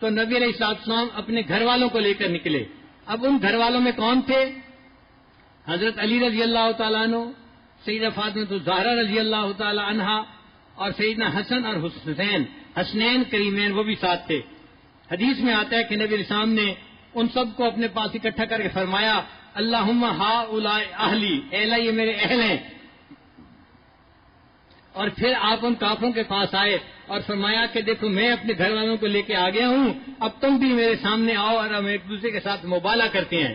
تو نبی علیہ السلام اپنے گھر والوں کو لے کر نکلے۔ اب ان گھر والوں میں کون تھے؟ حضرت علی رضی اللہ تعالیٰ عنہ، سیدہ فاطمہ الزہرا رضی اللہ تعالیٰ عنہا، اور سیدنا حسن اور حسین، حسنین کریمین، وہ بھی ساتھ تھے۔ حدیث میں آتا ہے کہ نبی علیہ السلام نے ان سب کو اپنے پاس اکٹھا کر کے فرمایا اللہم ہؤلاء اہلی، اے اللہ یہ میرے اہل ہیں۔ اور پھر آپ ان کافروں کے پاس آئے اور فرمایا کہ دیکھو میں اپنے گھر والوں کو لے کے آ گیا ہوں، اب تم بھی میرے سامنے آؤ اور ہم ایک دوسرے کے ساتھ مبالغہ کرتے ہیں۔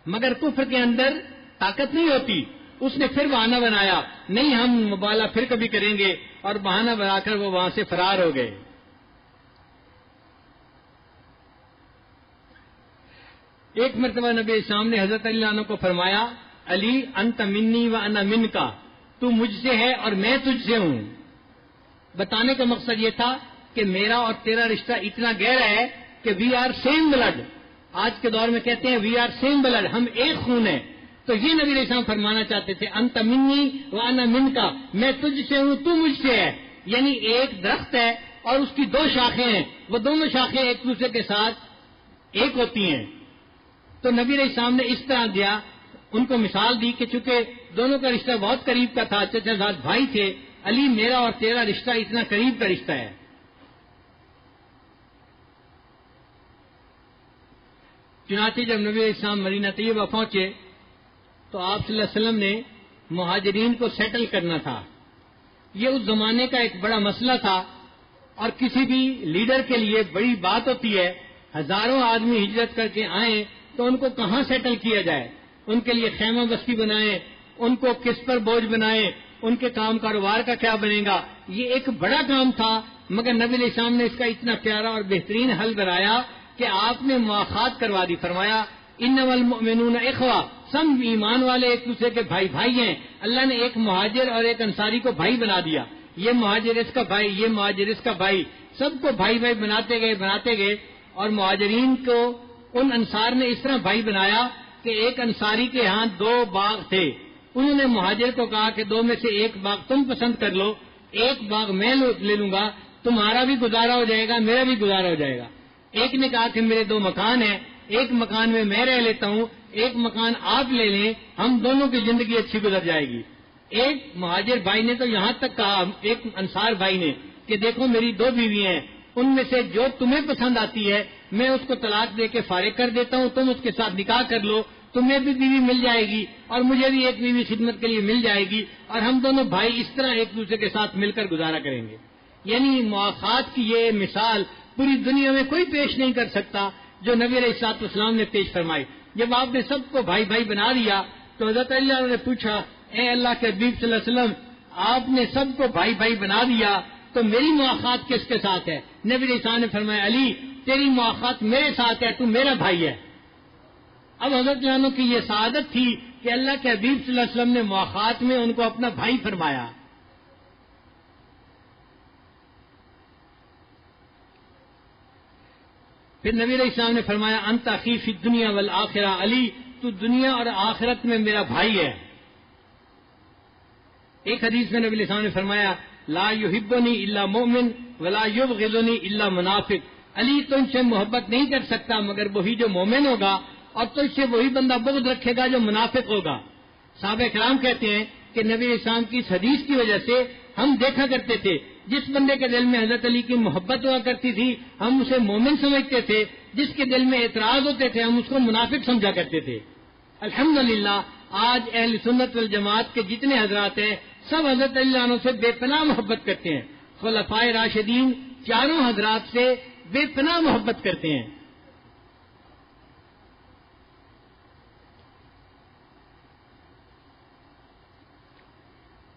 مگر کفر کے اندر طاقت نہیں ہوتی، اس نے پھر بہانہ بنایا نہیں ہم مبالغہ پھر کبھی کریں گے، اور بہانہ بنا کر وہ وہاں سے فرار ہو گئے۔ ایک مرتبہ نبی اسلام نے حضرت علی عنہ کو فرمایا علی انت منی و انا منکا، تو مجھ سے ہے اور میں تجھ سے ہوں۔ بتانے کا مقصد یہ تھا کہ میرا اور تیرا رشتہ اتنا گہرا ہے کہ وی آر سیم بلڈ۔ آج کے دور میں کہتے ہیں وی آر سیم بلڈ، ہم ایک خون ہیں۔ تو یہ نبی علیہ السلام فرمانا چاہتے تھے انت منی و انا منکا، میں تجھ سے ہوں تو مجھ سے ہے، یعنی ایک درخت ہے اور اس کی دو شاخیں ہیں، وہ دونوں شاخیں ایک دوسرے کے ساتھ ایک ہوتی ہیں۔ تو نبی علیہ السلام نے اس طرح دیا، ان کو مثال دی کہ چونکہ دونوں کا رشتہ بہت قریب کا تھا، چچا زاد بھائی تھے، علی میرا اور تیرا رشتہ اتنا قریب کا رشتہ ہے۔ چنانچہ جب نبی علیہ السلام مدینہ طیبہ پہنچے تو آپ صلی اللہ علیہ وسلم نے مہاجرین کو سیٹل کرنا تھا۔ یہ اس زمانے کا ایک بڑا مسئلہ تھا اور کسی بھی لیڈر کے لیے بڑی بات ہوتی ہے، ہزاروں آدمی ہجرت کر کے آئیں تو ان کو کہاں سیٹل کیا جائے، ان کے لیے خیمہ بستی بنائیں، ان کو کس پر بوجھ بنائیں، ان کے کام کاروبار کا کیا بنے گا، یہ ایک بڑا کام تھا۔ مگر نبی علیہ السلام نے اس کا اتنا پیارا اور بہترین حل بنایا کہ آپ نے مواخات کروا دی، فرمایا انما المؤمنون اخوہ، سب ایمان والے ایک دوسرے کے بھائی بھائی ہیں۔ اللہ نے ایک مہاجر اور ایک انصاری کو بھائی بنا دیا، یہ مہاجر اس کا بھائی، یہ مہاجر اس کا بھائی، سب کو بھائی بھائی بناتے گئے اور مہاجرین کو ان انصار نے اس طرح بھائی بنایا کہ ایک انصاری کے ہاں 2 باغ تھے. انہوں نے مہاجر کو کہا کہ 2 میں سے ایک باغ تم پسند کر لو، ایک باغ میں لے لوں گا، تمہارا بھی گزارا ہو جائے گا، میرا بھی گزارا ہو جائے گا. ایک نے کہا کہ میرے 2 مکان ہیں، ایک مکان میں رہ لیتا ہوں، ایک مکان آپ لے لیں، ہم دونوں کی زندگی اچھی گزر جائے گی. ایک مہاجر بھائی نے تو یہاں تک کہا، ایک انصار بھائی نے، کہ دیکھو میری 2 بیویاں ہیں، ان میں سے جو تمہیں پسند آتی ہے میں اس کو طلاق دے کے فارغ کر دیتا ہوں، تم اس کے ساتھ نکاح کر لو، تمہیں بھی بیوی مل جائے گی اور مجھے بھی ایک بیوی خدمت کے لیے مل جائے گی، اور ہم دونوں بھائی اس طرح ایک دوسرے کے ساتھ مل کر گزارا کریں گے. یعنی مواخات کی یہ مثال پوری دنیا میں کوئی پیش نہیں کر سکتا جو نبی علیہ الصلوۃ والسلام نے پیش فرمائی. جب آپ نے سب کو بھائی بھائی بنا دیا تو حضرت اللہ نے پوچھا، اے اللہ کے حبیب صلی اللہ علیہ وسلم، آپ نے سب کو بھائی بھائی بنا دیا تو میری مواخات کس کے ساتھ ہے؟ نبی علیہ السلام نے فرمایا، علی تیری مواخات میرے ساتھ ہے، تو میرا بھائی ہے. اب حضرت جانو کی یہ سعادت تھی کہ اللہ کے حبیب صلی اللہ علیہ وسلم نے مواخات میں ان کو اپنا بھائی فرمایا. پھر نبی علیہ السلام نے فرمایا، انت اخی فی الدنیا والآخرہ، علی تو دنیا اور آخرت میں میرا بھائی ہے. ایک حدیث میں نبی علیہ السلام نے فرمایا، لا یحبنی الا مومن ولا یبغضنی الا منافق. علی تجھ سے محبت نہیں کر سکتا مگر وہی جو مومن ہوگا، اور تجھ سے وہی بندہ بغض رکھے گا جو منافق ہوگا. صحابہ کرام کہتے ہیں کہ نبی علیہ السلام کی اس حدیث کی وجہ سے ہم دیکھا کرتے تھے جس بندے کے دل میں حضرت علی کی محبت ہوا کرتی تھی ہم اسے مومن سمجھتے تھے، جس کے دل میں اعتراض ہوتے تھے ہم اس کو منافق سمجھا کرتے تھے. الحمدللہ آج اہل سنت والجماعت کے جتنے حضرات ہیں سب حضرت علی عنہ سے بے پناہ محبت کرتے ہیں. خلفائے راشدین چاروں حضرات سے بے پناہ محبت کرتے ہیں.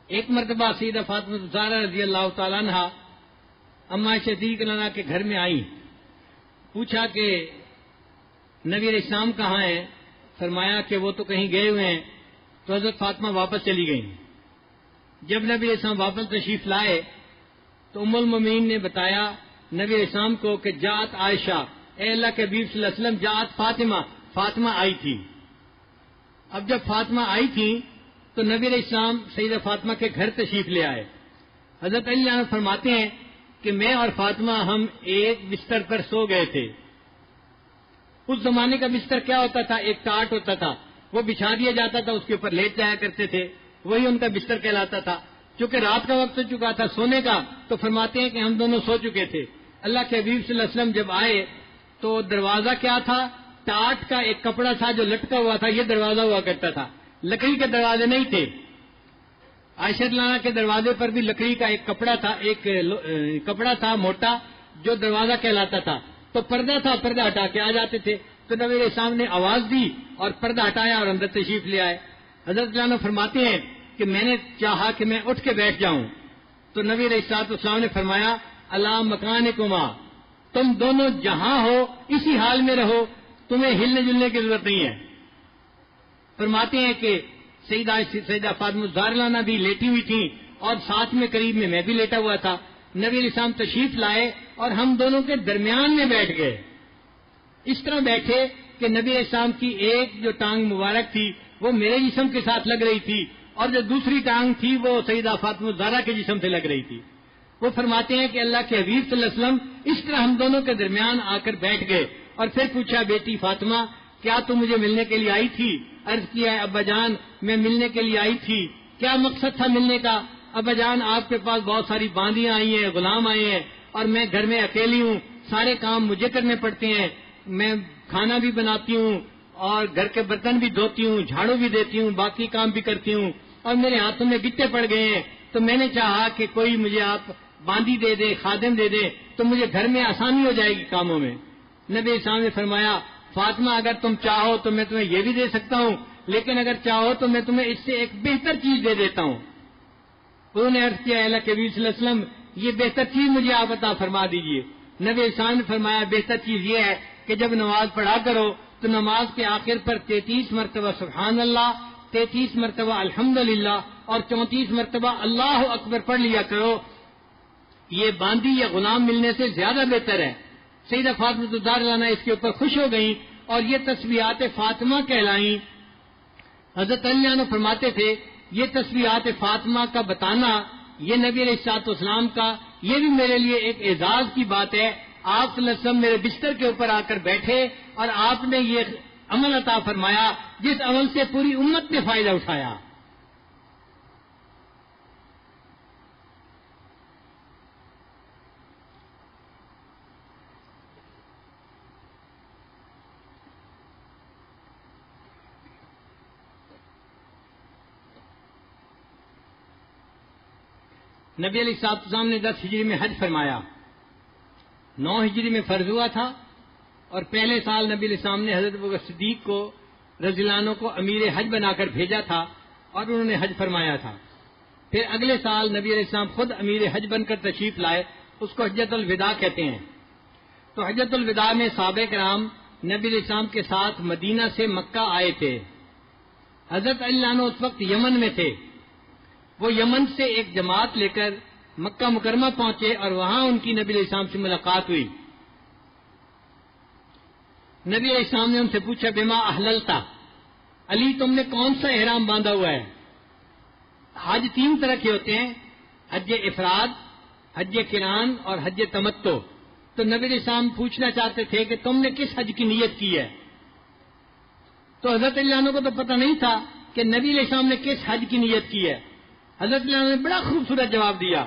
ایک مرتبہ سیدہ فاطمہ الزہرا رضی اللہ تعالیٰ عنہ اماں صدیق عنہ کے گھر میں آئی. پوچھا کہ نبی علیہ السلام کہاں ہیں؟ فرمایا کہ وہ تو کہیں گئے ہوئے ہیں. تو حضرت فاطمہ واپس چلی گئیں. جب نبی علیہ السلام واپس تشریف لائے تو ام المومنین نے بتایا نبی علیہ السلام کو کہ جاءت عائشہ، اے اللہ کے حبیب صلی اللہ علیہ وسلم، جاءت فاطمہ آئی تھی. اب جب فاطمہ آئی تھی تو نبی علیہ السلام سیدہ فاطمہ کے گھر تشریف لے آئے. حضرت علی عنہ فرماتے ہیں کہ میں اور فاطمہ ہم ایک بستر پر سو گئے تھے. اس زمانے کا بستر کیا ہوتا تھا؟ ایک ٹاٹ ہوتا تھا، وہ بچھا دیا جاتا تھا، اس کے اوپر لیٹ جایا کرتے تھے، وہی ان کا بستر کہلاتا تھا. چونکہ رات کا وقت ہو چکا تھا سونے کا تو فرماتے ہیں کہ ہم دونوں سو چکے تھے. اللہ کے حبیب صلی اللہ علیہ وسلم جب آئے تو دروازہ کیا تھا؟ ٹاٹ کا ایک کپڑا تھا جو لٹکا ہوا تھا، یہ دروازہ ہوا کرتا تھا، لکڑی کے دروازے نہیں تھے. عائشہ رضی اللہ عنہا کے دروازے پر بھی لکڑی کا ایک کپڑا تھا، ایک کپڑا تھا موٹا جو دروازہ کہلاتا تھا. تو پردہ تھا، پردہ ہٹا کے آ جاتے تھے. تو نبی علیہ السلام نے آواز دی اور پردہ ہٹایا اور اندر تشریف لے آئے. حضرت جانو فرماتے ہیں کہ میں نے چاہا کہ میں اٹھ کے بیٹھ جاؤں تو نبی علیہ السلام نے فرمایا، اللہ مکانکما، تم دونوں جہاں ہو اسی حال میں رہو، تمہیں ہلنے جلنے کی ضرورت نہیں ہے. فرماتے ہیں کہ سیدہ فاطمہ الزہرا بھی لیٹی ہوئی تھی اور ساتھ میں قریب میں بھی لیٹا ہوا تھا. نبی علیہ السلام تشریف لائے اور ہم دونوں کے درمیان میں بیٹھ گئے. اس طرح بیٹھے کہ نبی علیہ السلام کی ایک جو ٹانگ مبارک تھی وہ میرے جسم کے ساتھ لگ رہی تھی اور جو دوسری ٹانگ تھی وہ سیدہ فاطمہ الزہرا کے جسم سے لگ رہی تھی. وہ فرماتے ہیں کہ اللہ کے حبیب صلی اللہ علیہ وسلم اس طرح ہم دونوں کے درمیان آ کر بیٹھ گئے اور پھر پوچھا، بیٹی فاطمہ کیا تم مجھے ملنے کے لیے آئی تھی؟ عرض کیا ہے ابا جان میں ملنے کے لیے آئی تھی. کیا مقصد تھا ملنے کا؟ ابا جان آپ کے پاس بہت ساری باندیاں آئی ہیں، غلام آئے ہیں اور میں گھر میں اکیلی ہوں، سارے کام مجھے کرنے پڑتے ہیں، میں کھانا بھی بناتی ہوں اور گھر کے برتن بھی دھوتی ہوں، جھاڑو بھی دیتی ہوں، باقی کام بھی کرتی ہوں اور میرے ہاتھوں میں گٹے پڑ گئے ہیں. تو میں نے چاہا کہ کوئی مجھے آپ باندی دے دے، خادم دے دے تو مجھے گھر میں آسانی ہو جائے گی کاموں میں. نبی صاحب نے فرمایا، فاطمہ اگر تم چاہو تو میں تمہیں یہ بھی دے سکتا ہوں، لیکن اگر چاہو تو میں تمہیں اس سے ایک بہتر چیز دے دیتا ہوں. انہوں نے عرض کیا، اللہ کے نبی صلی اللہ علیہ وسلم یہ بہتر چیز مجھے آپ عطا فرما دیجئے. نبی صاحب نے فرمایا، بہتر چیز یہ ہے کہ جب نماز پڑھا کرو تو نماز کے آخر پر 33 مرتبہ سبحان اللہ، 33 مرتبہ الحمدللہ اور 34 مرتبہ اللہ اکبر پڑھ لیا کرو. یہ باندی یا غلام ملنے سے زیادہ بہتر ہے۔ سیدہ فاطمہ الزہرا عنہا اس کے اوپر خوش ہو گئیں اور یہ تسبیحات فاطمہ کہلائیں۔ حضرت علی عنہ فرماتے تھے یہ تسبیحات فاطمہ کا بتانا یہ نبی علیہ الصلوۃ والسلام کا یہ بھی میرے لیے ایک اعزاز کی بات ہے۔ آپ صلی اللہ علیہ وسلم میرے بستر کے اوپر آ کر بیٹھے اور آپ نے یہ عمل عطا فرمایا جس عمل سے پوری امت نے فائدہ اٹھایا۔ نبی علیہ الصلوۃ والسلام نے 10 ہجری میں حج فرمایا، 9 ہجری میں فرض ہوا تھا، اور پہلے سال نبی علیہ السلام نے حضرت ابوبکر صدیق کو رضی اللہ عنہ کو امیر حج بنا کر بھیجا تھا اور انہوں نے حج فرمایا تھا۔ پھر اگلے سال نبی علیہ السلام خود امیر حج بن کر تشریف لائے، اس کو حجۃ الوداع کہتے ہیں۔ تو حجۃ الوداع میں صحابہ کرام نبی علیہ السلام کے ساتھ مدینہ سے مکہ آئے تھے۔ حضرت علی عنہ اس وقت یمن میں تھے، وہ یمن سے ایک جماعت لے کر مکہ مکرمہ پہنچے اور وہاں ان کی نبی علیہ السلام سے ملاقات ہوئی۔ نبی علیہ السلام نے ان سے پوچھا بما احللتا، علی تم نے کون سا احرام باندھا ہوا ہے؟ حج 3 طرح کے ہوتے ہیں، حج افراد، حج قران اور حج تمتع۔ تو نبی علیہ السلام پوچھنا چاہتے تھے کہ تم نے کس حج کی نیت کی ہے؟ تو حضرت علی عنہ کو تو پتہ نہیں تھا کہ نبی علیہ السلام نے کس حج کی نیت کی ہے۔ حضرت علی عنہ نے بڑا خوبصورت جواب دیا،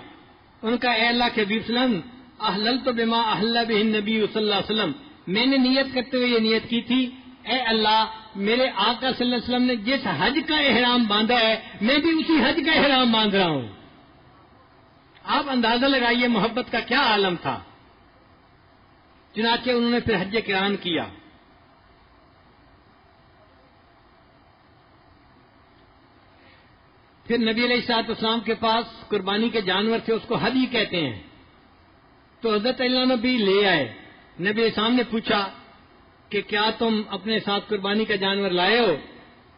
ان کا اے اللہ کے حبیب صلی اللہ علیہ وسلم احللت بما احل بہ النبی صلی اللہ علیہ وسلم، میں نے نیت کرتے ہوئے یہ نیت کی تھی اے اللہ میرے آقا صلی اللہ علیہ وسلم نے جس حج کا احرام باندھا ہے میں بھی اسی حج کا احرام باندھ رہا ہوں۔ آپ اندازہ لگائیے محبت کا کیا عالم تھا۔ چنانچہ انہوں نے پھر حج قران کیا۔ پھر نبی علیہ الصلوۃ والسلام کے پاس قربانی کے جانور تھے، اس کو ہدی کہتے ہیں، تو حضرت علی عنہ بھی لے آئے۔ نبی علیہ السلام نے پوچھا کہ کیا تم اپنے ساتھ قربانی کا جانور لائے ہو؟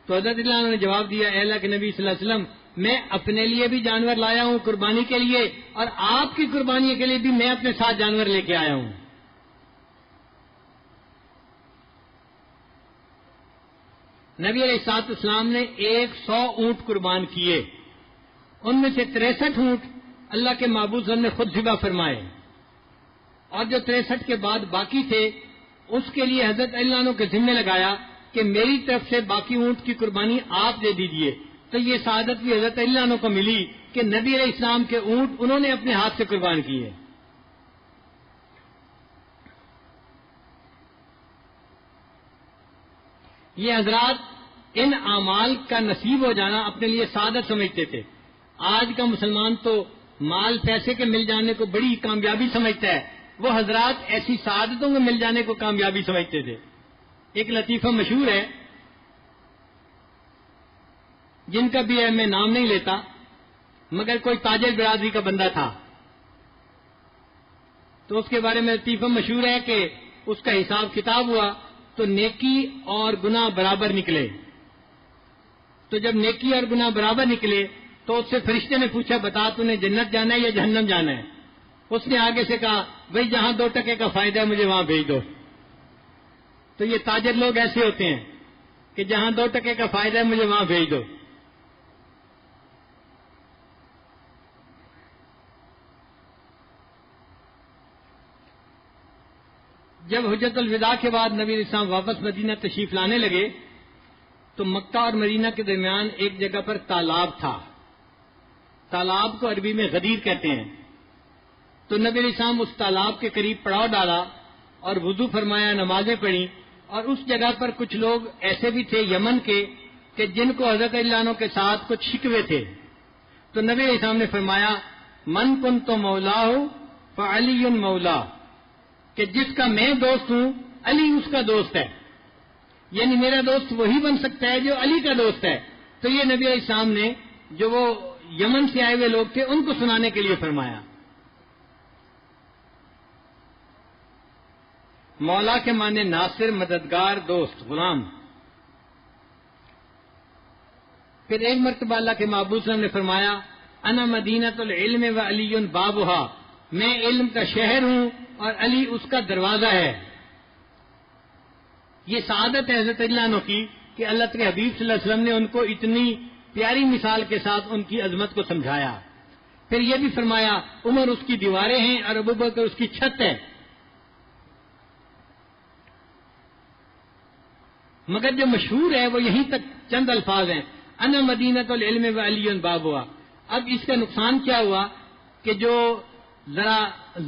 تو حضرت علی عنہ نے جواب دیا اے اللہ کے نبی صلی اللہ علیہ وسلم میں اپنے لیے بھی جانور لایا ہوں قربانی کے لیے، اور آپ کی قربانی کے لیے بھی میں اپنے ساتھ جانور لے کے آیا ہوں۔ نبی علیہ الصلوۃ والسلام نے 100 اونٹ قربان کیے، ان میں سے 63 اونٹ اللہ کے معبود صلی اللہ علیہ وسلم نے خود ذبح فرمائے، اور جو 63 کے بعد باقی تھے اس کے لیے حضرت علی عنہ کے ذمہ لگایا کہ میری طرف سے باقی اونٹ کی قربانی آپ دے دیجئے۔ تو یہ سعادت بھی حضرت علی عنہ کو ملی کہ نبی علیہ السلام کے اونٹ انہوں نے اپنے ہاتھ سے قربان کیے۔ یہ حضرات ان اعمال کا نصیب ہو جانا اپنے لیے سعادت سمجھتے تھے۔ آج کا مسلمان تو مال پیسے کے مل جانے کو بڑی کامیابی سمجھتا ہے، وہ حضرات ایسی سعادتوں کے مل جانے کو کامیابی سمجھتے تھے۔ ایک لطیفہ مشہور ہے جن کا بھی ہے میں نام نہیں لیتا، مگر کوئی تاجر برادری کا بندہ تھا، تو اس کے بارے میں لطیفہ مشہور ہے کہ اس کا حساب کتاب ہوا تو نیکی اور گناہ برابر نکلے۔ تو جب نیکی اور گناہ برابر نکلے تو اس سے فرشتے نے پوچھا بتا تو نے جنت جانا ہے یا جہنم جانا ہے؟ اس نے آگے سے کہا بھائی جہاں 2 ٹکے کا فائدہ ہے مجھے وہاں بھیج دو۔ تو یہ تاجر لوگ ایسے ہوتے ہیں کہ جہاں 2 ٹکے کا فائدہ ہے مجھے وہاں بھیج دو۔ جب حجۃ الوداع کے بعد نبی علیہ السلام واپس مدینہ تشریف لانے لگے تو مکہ اور مدینہ کے درمیان ایک جگہ پر تالاب تھا، تالاب کو عربی میں غدیر کہتے ہیں۔ تو نبی علیہ السلام اس تالاب کے قریب پڑاؤ ڈالا اور وضو فرمایا، نمازیں پڑھیں، اور اس جگہ پر کچھ لوگ ایسے بھی تھے یمن کے کہ جن کو حضرت علی عنہ کے ساتھ کچھ شکوے تھے۔ تو نبی علیہ السلام نے فرمایا من کنت مولا فعلی مولا، کہ جس کا میں دوست ہوں علی اس کا دوست ہے، یعنی میرا دوست وہی بن سکتا ہے جو علی کا دوست ہے۔ تو یہ نبی علیہ السلام نے جو وہ یمن سے آئے ہوئے لوگ تھے ان کو سنانے کے لیے فرمایا۔ مولا کے معنی ناصر، مددگار، دوست، غلام۔ پھر ایک مرتبہ اللہ کے محبوب صلی اللہ علیہ وسلم نے فرمایا انا مدینۃ العلم و علی بابھا، میں علم کا شہر ہوں اور علی اس کا دروازہ ہے. یہ سعادت ہے حضرت علی عنہ کی کہ اللہ کے حبیب صلی اللہ علیہ وسلم نے ان کو اتنی پیاری مثال کے ساتھ ان کی عظمت کو سمجھایا. پھر یہ بھی فرمایا عمر اس کی دیواریں ہیں اور ابوبکر اس کی چھت ہے. مگر جو مشہور ہے وہ یہیں تک چند الفاظ ہیں، انا مدینۃ العلم و علی باب ہوا. اب اس کا نقصان کیا ہوا کہ جو ذرا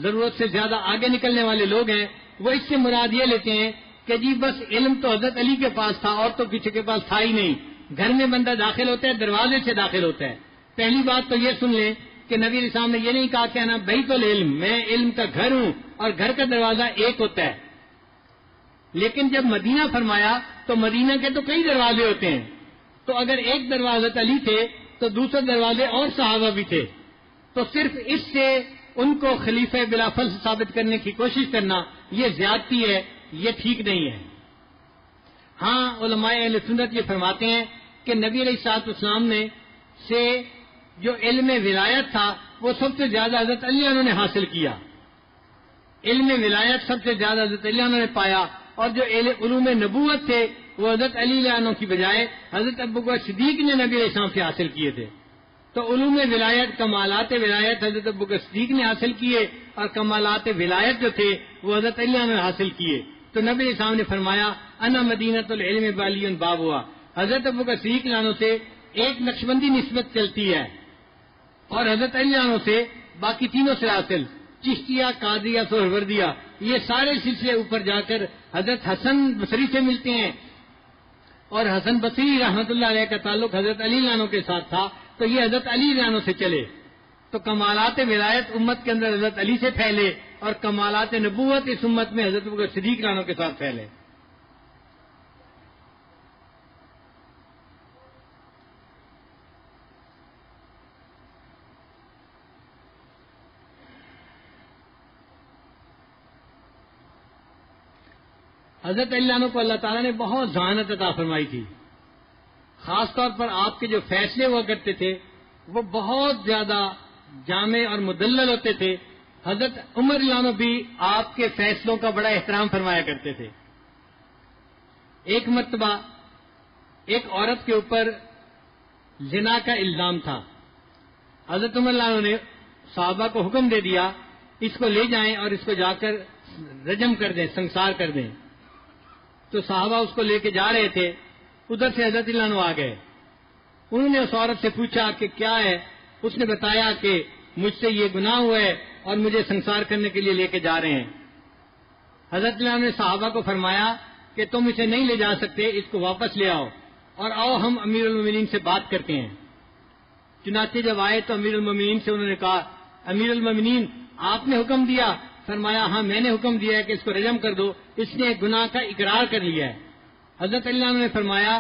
ضرورت سے زیادہ آگے نکلنے والے لوگ ہیں وہ اس سے مراد یہ لیتے ہیں کہ جی بس علم تو حضرت علی کے پاس تھا اور تو کسی کے پاس تھا ہی نہیں. گھر میں بندہ داخل ہوتا ہے دروازے سے داخل ہوتا ہے. پہلی بات تو یہ سن لیں کہ نبی علیہ السلام نے یہ نہیں کہا کہ نا بیت العلم، میں علم کا گھر ہوں اور گھر کا دروازہ ایک ہوتا ہے. لیکن جب مدینہ فرمایا تو مدینہ کے تو کئی دروازے ہوتے ہیں. تو اگر ایک دروازہ علی تھے تو دوسرے دروازے اور صحابہ بھی تھے. تو صرف اس سے ان کو خلیفہ بلا فصل ثابت کرنے کی کوشش کرنا یہ زیادتی ہے، یہ ٹھیک نہیں ہے. ہاں علماء اہل سنت یہ فرماتے ہیں کہ نبی علیہ الصلوۃ والسلام نے سے جو علم ولایت تھا وہ سب سے زیادہ حضرت علی عنہ نے حاصل کیا. علم ولایت سب سے زیادہ حضرت علی عنہ نے پایا، اور جو علوم نبوت تھے وہ حضرت علی عنہ کی بجائے حضرت ابوبکر صدیق نے نبی علیہ السلام سے حاصل کیے تھے. تو علوم ولایت، کمالات ولایت حضرت ابوبکر صدیق نے حاصل کیے اور کمالات ولایت جو تھے وہ حضرت علی عنہ نے حاصل کیے. تو نبی علیہ السلام نے فرمایا انا مدینۃ العلم بعلی باب ہوا. حضرت ابوبکر صدیق عنہ سے ایک نقشبندی نسبت چلتی ہے اور حضرت علی عنہ سے باقی تینوں سے حاصل، چشتیہ، قادریہ، سہروردیہ، یہ سارے سلسلے اوپر جا کر حضرت حسن بصری سے ملتے ہیں. اور حسن بصری رحمۃ اللہ علیہ کا تعلق حضرت علی عنہ کے ساتھ تھا، تو یہ حضرت علی عنہ سے چلے. تو کمالات ولایت امت کے اندر حضرت علی سے پھیلے اور کمالات نبوت اس امت میں حضرت ابوبکر صدیق عنہ کے ساتھ پھیلے. حضرت علی عنہ کو اللہ تعالیٰ نے بہت ذہانت عطا فرمائی تھی. خاص طور پر آپ کے جو فیصلے ہوا کرتے تھے وہ بہت زیادہ جامع اور مدلل ہوتے تھے. حضرت عمر رضی اللہ عنہ بھی آپ کے فیصلوں کا بڑا احترام فرمایا کرتے تھے. ایک مرتبہ ایک عورت کے اوپر زنا کا الزام تھا. حضرت عمر رضی اللہ عنہ نے صحابہ کو حکم دے دیا اس کو لے جائیں اور اس کو جا کر رجم کر دیں، سنسار کر دیں. تو صحابہ اس کو لے کے جا رہے تھے، ادھر سے حضرت علی عنہ آ گئے. انہوں نے اس عورت سے پوچھا کہ کیا ہے. اس نے بتایا کہ مجھ سے یہ گناہ ہوا ہے اور مجھے سنسار کرنے کے لیے لے کے جا رہے ہیں. حضرت علی عنہ نے صحابہ کو فرمایا کہ تم اسے نہیں لے جا سکتے، اس کو واپس لے آؤ اور آؤ ہم امیر المومنین سے بات کرتے ہیں. چنانچہ جب آئے تو امیر المومنین سے انہوں نے کہا امیر المومنین آپ نے حکم دیا؟ فرمایا ہاں میں نے حکم دیا ہے کہ اس کو رجم کر دو، اس نے گناہ کا اقرار کر لیا ہے. حضرت علی عنہ نے فرمایا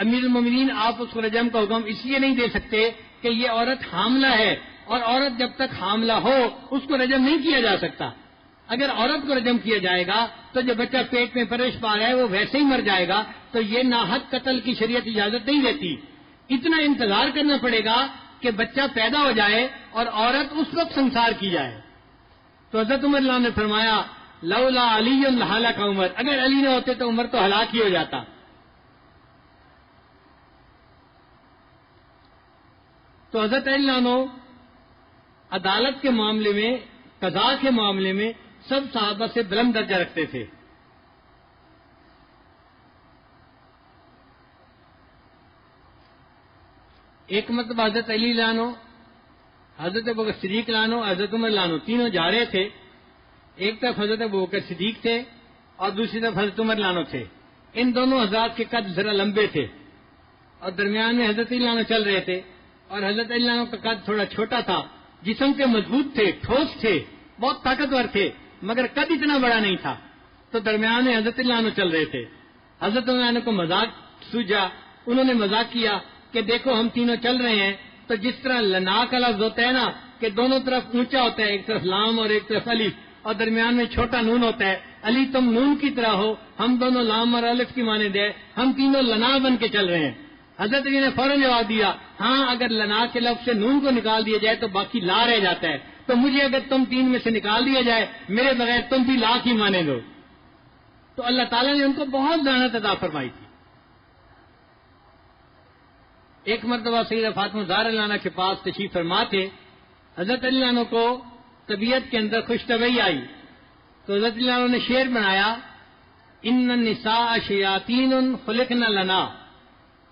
امیر المومنین آپ اس کو رجم کا حکم اس لیے نہیں دے سکتے کہ یہ عورت حاملہ ہے اور عورت جب تک حاملہ ہو اس کو رجم نہیں کیا جا سکتا. اگر عورت کو رجم کیا جائے گا تو جو بچہ پیٹ میں پرورش پا رہا ہے وہ ویسے ہی مر جائے گا. تو یہ ناحق قتل کی شریعت اجازت نہیں دیتی. اتنا انتظار کرنا پڑے گا کہ بچہ پیدا ہو جائے اور عورت اس وقت سنسار کی جائے. تو حضرت عمر اللہ نے فرمایا لولا علی لہلک عمر، اگر علی نہ ہوتے تو عمر تو ہلاک ہی ہو جاتا. تو حضرت علی عنہ عدالت کے معاملے میں، قضاء کے معاملے میں سب صحابہ سے بلند درجہ رکھتے تھے. ایک مرتبہ حضرت علی عنہ، حضرت ابوبکر صدیق عنہ، حضرت عمر عنہ تینوں جا رہے تھے. ایک طرف حضرت ابوبکر صدیق تھے اور دوسری طرف حضرت عمر عنہ تھے. ان دونوں حضرات کے قد ذرا لمبے تھے اور درمیان میں حضرت علی عنہ چل رہے تھے. اور حضرت علی عنہ کا قد تھوڑا چھوٹا تھا، جسم کے مضبوط تھے، ٹھوس تھے، بہت طاقتور تھے، مگر قد اتنا بڑا نہیں تھا. تو درمیان میں حضرت علی عنہ چل رہے تھے. حضرت علی عنہ کو مذاق سوجا، انہوں نے مذاق کیا کہ دیکھو ہم تینوں چل رہے ہیں تو جس طرح لنا کا لفظ ہوتا ہے نا کہ دونوں طرف اونچا ہوتا ہے، ایک طرف لام اور ایک طرف الف، اور درمیان میں چھوٹا نون ہوتا ہے. علی تم نون کی طرح ہو، ہم دونوں لام اور الف کی مانند ہے، ہم تینوں لنا بن کے چل رہے ہیں. حضرت علی نے فوراً جواب دیا ہاں اگر لنا کے لفظ سے نون کو نکال دیا جائے تو باقی لا رہ جاتا ہے. تو مجھے اگر تم 3 میں سے نکال دیا جائے میرے بغیر تم بھی لاکھ ہی مانے دو. تو اللہ تعالیٰ نے ان کو بہت لعنت عطا فرمائی تھی. ایک مرتبہ سیدہ فاطمہ زہرا عنہا کے پاس تشریف فرما تھے. حضرت علی عنہ کو طبیعت کے اندر خوش طبعی آئی تو حضرت علی عنہ نے شعر بنایا ان النساء شیاطین خلقن لنا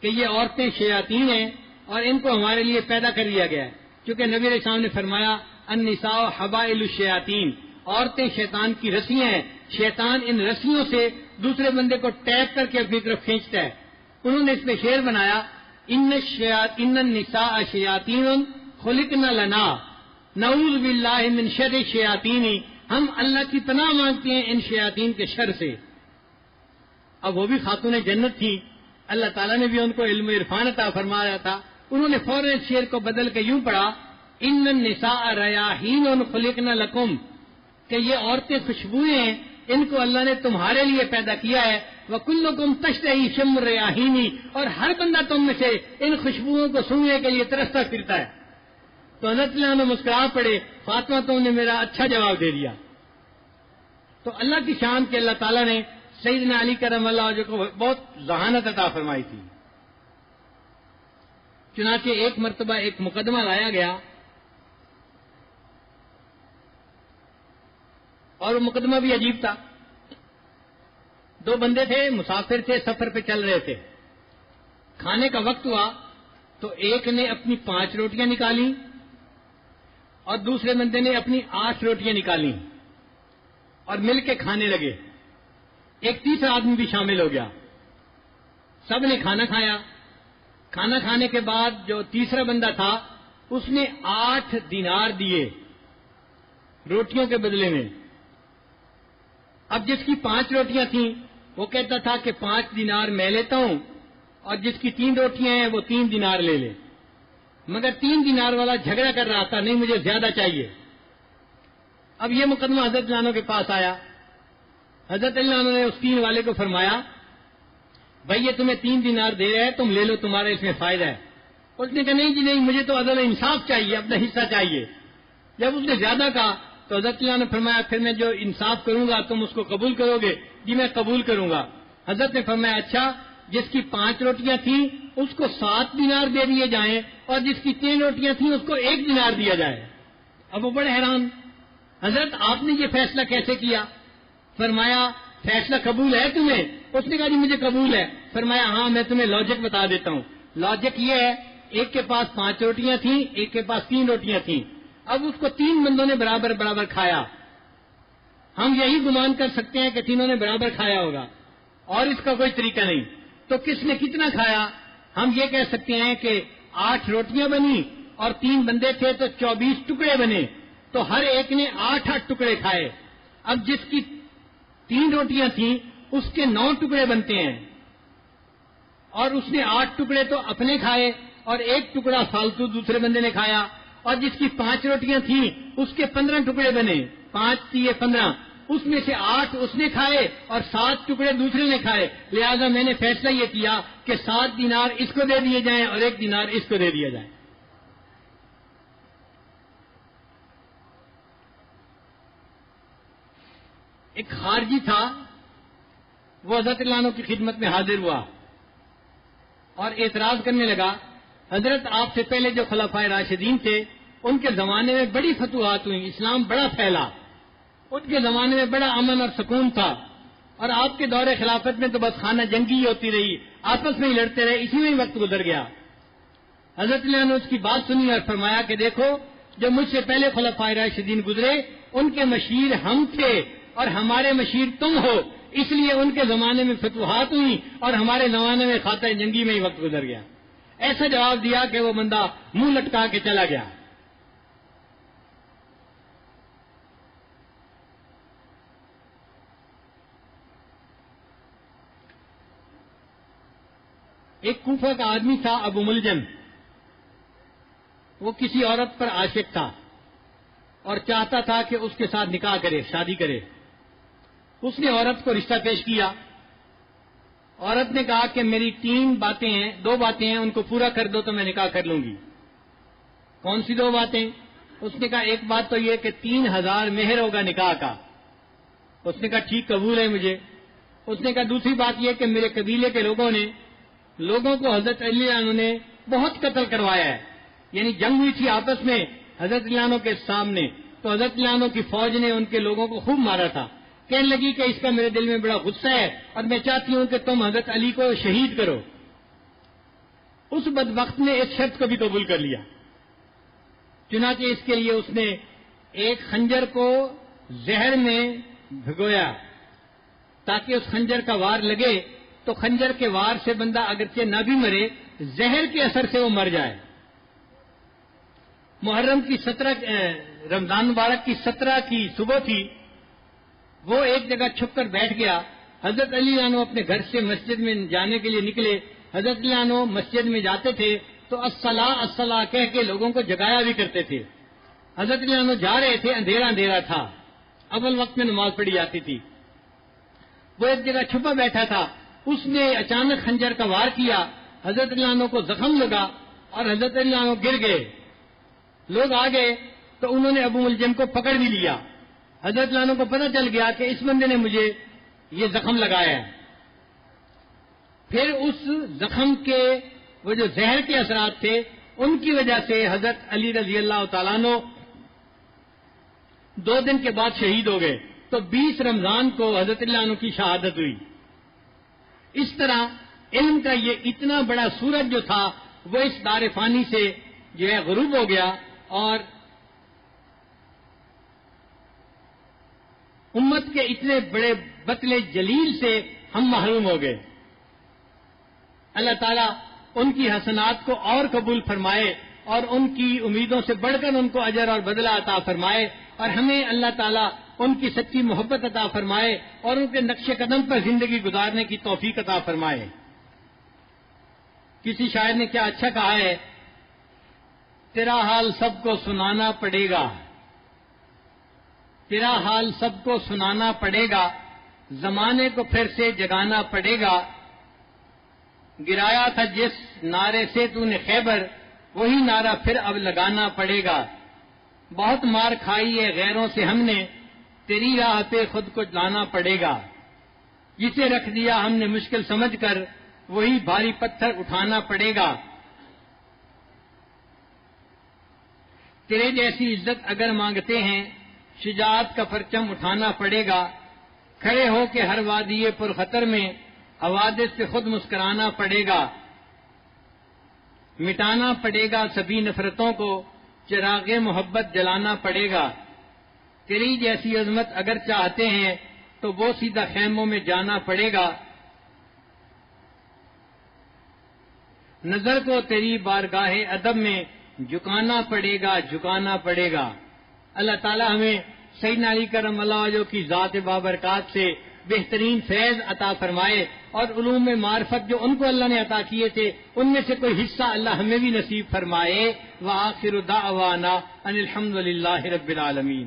کہ یہ عورتیں شیاطین ہیں اور ان کو ہمارے لیے پیدا کر دیا گیا ہے. چونکہ نبی علیہ السلام نے فرمایا النساء حبائل الشیاطین عورتیں شیطان کی رسیاں ہیں. شیطان ان رسیوں سے دوسرے بندے کو ٹیپ کر کے اپنی طرف کھینچتا ہے. انہوں نے اس میں شعر بنایا ان النساء شیاطین خلقن لنا نعوذ باللہ من شر الشیاطین ہم اللہ کی پناہ مانگتے ہیں ان شیاطین کے شر سے. اب وہ بھی خاتون جنت تھی. اللہ تعالیٰ نے بھی ان کو علم عرفان عطا فرمایا تھا. انہوں نے فوراً اس شعر کو بدل کے یوں پڑھا ان النساء ریاحین خلقن لکم کہ یہ عورتیں خوشبوئیں ہیں ان کو اللہ نے تمہارے لیے پیدا کیا ہے. وکلکم تشتہی شم الریاحین اور ہر بندہ تم میں سے ان خوشبوؤں کو سونگنے کے لیے ترستا پھرتا ہے. تو حضرت اللہ نے مسکرا پڑے فاطمہ تم نے میرا اچھا جواب دے دیا. تو اللہ کی شان کے اللہ تعالیٰ نے سیدنا علی کرم اللہ وجہ کو بہت ذہانت عطا فرمائی تھی. چنانچہ ایک مرتبہ ایک مقدمہ لایا گیا اور وہ مقدمہ بھی عجیب تھا. 2 بندے تھے مسافر تھے سفر پہ چل رہے تھے. کھانے کا وقت ہوا تو ایک نے اپنی 5 روٹیاں نکالی اور دوسرے بندے نے اپنی 8 روٹیاں نکالی اور مل کے کھانے لگے. ایک تیسرا آدمی بھی شامل ہو گیا. سب نے کھانا کھایا. کھانا کھانے کے بعد جو تیسرا بندہ تھا اس نے 8 دینار دیے روٹیوں کے بدلے میں. اب جس کی 5 روٹیاں تھیں وہ کہتا تھا کہ 5 دینار میں لیتا ہوں اور جس کی 3 روٹیاں ہیں وہ 3 دینار لے لے. مگر 3 دینار والا جھگڑا کر رہا تھا نہیں مجھے زیادہ چاہیے. اب یہ مقدمہ حضرت عنہ کے پاس آیا. حضرت عنہ نے اس 3 والے کو فرمایا بھائی یہ تمہیں 3 دینار دے رہے ہیں تم لے لو تمہارا اس میں فائدہ ہے. اس نے کہا نہیں جی نہیں مجھے تو عدل انصاف چاہیے اپنا حصہ چاہیے. جب اس نے زیادہ کہا تو حضرت عنہ نے فرمایا پھر میں جو انصاف کروں گا تم اس کو قبول کرو گے؟ جی میں قبول کروں گا. حضرت نے فرمایا اچھا جس کی 5 روٹیاں تھیں اس کو 7 دینار دے دیے جائیں اور جس کی 3 روٹیاں تھیں اس کو 1 دینار دیا جائے. اب وہ بڑے حیران حضرت آپ نے یہ فیصلہ کیسے کیا؟ فرمایا فیصلہ قبول ہے تمہیں؟ اس نے کہا جی مجھے قبول ہے. فرمایا ہاں میں تمہیں لاجک بتا دیتا ہوں. لاجک یہ ہے ایک کے پاس 5 روٹیاں تھیں ایک کے پاس 3 روٹیاں تھیں. اب اس کو 3 بندوں نے برابر برابر کھایا. ہم یہی گمان کر سکتے ہیں کہ تینوں نے برابر کھایا ہوگا اور اس کا کوئی طریقہ نہیں. تو کس نے کتنا کھایا؟ ہم یہ کہہ سکتے ہیں کہ 8 روٹیاں بنی اور 3 بندے تھے تو 24 ٹکڑے بنے تو ہر ایک نے 8 ٹکڑے کھائے. اب جس کی 3 روٹیاں تھیں اس کے 9 ٹکڑے بنتے ہیں اور اس نے 8 ٹکڑے تو اپنے کھائے اور 1 ٹکڑا فالتو دوسرے بندے نے کھایا. اور جس کی 5 روٹیاں تھیں اس کے 15 ٹکڑے بنے. 5 تیے 15 اس میں سے 8 اس نے کھائے اور 7 ٹکڑے دوسرے نے کھائے. لہذا میں نے فیصلہ یہ کیا کہ 7 دینار اس کو دے دیے جائیں اور 1 دینار اس کو دے دیا جائے. ایک خارجی تھا وہ حضرت عنہ کی خدمت میں حاضر ہوا اور اعتراض کرنے لگا حضرت آپ سے پہلے جو خلفائے راشدین تھے ان کے زمانے میں بڑی فتوحات ہوئی اسلام بڑا پھیلا ان کے زمانے میں بڑا امن اور سکون تھا اور آپ کے دور خلافت میں تو بس خانہ جنگی ہوتی رہی آپس میں ہی لڑتے رہے اسی میں ہی وقت گزر گیا. حضرت عنہ نے اس کی بات سنی اور فرمایا کہ دیکھو جو مجھ سے پہلے خلفائے راشدین گزرے ان کے مشیر ہم تھے اور ہمارے مشیر تم ہو اس لیے ان کے زمانے میں فتوحات ہوئی اور ہمارے زمانے میں خاطر جنگی میں ہی وقت گزر گیا. ایسا جواب دیا کہ وہ بندہ منہ لٹکا کے چلا گیا. ایک کوفہ کا آدمی تھا ابو ملجم. وہ کسی عورت پر عاشق تھا اور چاہتا تھا کہ اس کے ساتھ نکاح کرے شادی کرے. اس نے عورت کو رشتہ پیش کیا. عورت نے کہا کہ میری 3 باتیں ہیں 2 باتیں ہیں ان کو پورا کر دو تو میں نکاح کر لوں گی. کون سی 2 باتیں؟ اس نے کہا ایک بات تو یہ کہ 3000 مہر ہوگا نکاح کا. اس نے کہا ٹھیک قبول ہے مجھے. اس نے کہا دوسری بات یہ کہ میرے قبیلے کے لوگوں نے لوگوں کو حضرت علی عنہ نے بہت قتل کروایا ہے. یعنی جنگ ہوئی تھی آپس میں حضرت علی عنہ کے سامنے، تو حضرت علی عنہ کی فوج نے ان کے لوگوں کو خوب مارا تھا. کہنے لگی کہ اس کا میرے دل میں بڑا غصہ ہے اور میں چاہتی ہوں کہ تم حضرت علی کو شہید کرو. اس بدبخت نے اس شرط کو بھی قبول کر لیا. چنانچہ اس کے لیے اس نے ایک خنجر کو زہر میں بھگویا تاکہ اس خنجر کا وار لگے تو خنجر کے وار سے بندہ اگرچہ نہ بھی مرے، زہر کے اثر سے وہ مر جائے. محرم کی 17 رمضان مبارک کی 17 کی صبح تھی. وہ ایک جگہ چھپ کر بیٹھ گیا. حضرت علی عنہ اپنے گھر سے مسجد میں جانے کے لیے نکلے. حضرت علی عنہ مسجد میں جاتے تھے تو الصلاۃ الصلاۃ کہہ کے لوگوں کو جگایا بھی کرتے تھے. حضرت علی عنہ جا رہے تھے، اندھیرا اندھیرا تھا، اول وقت میں نماز پڑھی جاتی تھی. وہ ایک جگہ چھپا بیٹھا تھا. اس نے اچانک خنجر کا وار کیا، حضرت علی عنہ کو زخم لگا اور حضرت علی عنہ گر گئے. لوگ آ گئے تو انہوں نے ابو ملجم کو پکڑ بھی لیا. حضرت علی عنہ کو پتہ چل گیا کہ اس بندے نے مجھے یہ زخم لگایا ہے. پھر اس زخم کے وہ جو زہر کے اثرات تھے ان کی وجہ سے حضرت علی رضی اللہ تعالیٰ عنہ 2 دن کے بعد شہید ہو گئے. تو 20 رمضان کو حضرت علی عنہ کی شہادت ہوئی. اس طرح علم کا یہ اتنا بڑا سورج جو تھا وہ اس دار فانی سے جو ہے غروب ہو گیا اور امت کے اتنے بڑے بطل جلیل سے ہم محروم ہو گئے. اللہ تعالیٰ ان کی حسنات کو اور قبول فرمائے اور ان کی امیدوں سے بڑھ کر ان کو اجر اور بدلہ عطا فرمائے، اور ہمیں اللہ تعالیٰ ان کی سچی محبت عطا فرمائے اور ان کے نقش قدم پر زندگی گزارنے کی توفیق عطا فرمائے. کسی شاعر نے کیا اچھا کہا ہے، تیرا حال سب کو سنانا پڑے گا، تیرا حال سب کو سنانا پڑے گا، زمانے کو پھر سے جگانا پڑے گا. گرایا تھا جس نعرے سے تو نے خیبر، وہی نعرہ پھر اب لگانا پڑے گا. بہت مار کھائی ہے غیروں سے ہم نے، تیری راہ پہ خود کو لانا پڑے گا. جسے رکھ دیا ہم نے مشکل سمجھ کر، وہی بھاری پتھر اٹھانا پڑے گا. تیرے جیسی عزت اگر مانگتے ہیں، شجاعت کا پرچم اٹھانا پڑے گا. کھڑے ہو کے ہر وادی پر خطر میں، حوادث سے خود مسکرانا پڑے گا. مٹانا پڑے گا سبھی نفرتوں کو، چراغ محبت جلانا پڑے گا. تیری جیسی عظمت اگر چاہتے ہیں تو وہ سیدھا خیموں میں جانا پڑے گا. نظر کو تیری بارگاہ ادب میں جھکانا پڑے گا، جھکانا پڑے گا. اللہ تعالی ہمیں سیدنا علی کرم اللہ وجہہ کی ذات بابرکات سے بہترین فیض عطا فرمائے اور علوم معرفت جو ان کو اللہ نے عطا کیے تھے ان میں سے کوئی حصہ اللہ ہمیں بھی نصیب فرمائے. وآخر دعوانا ان الحمد للہ رب العالمین.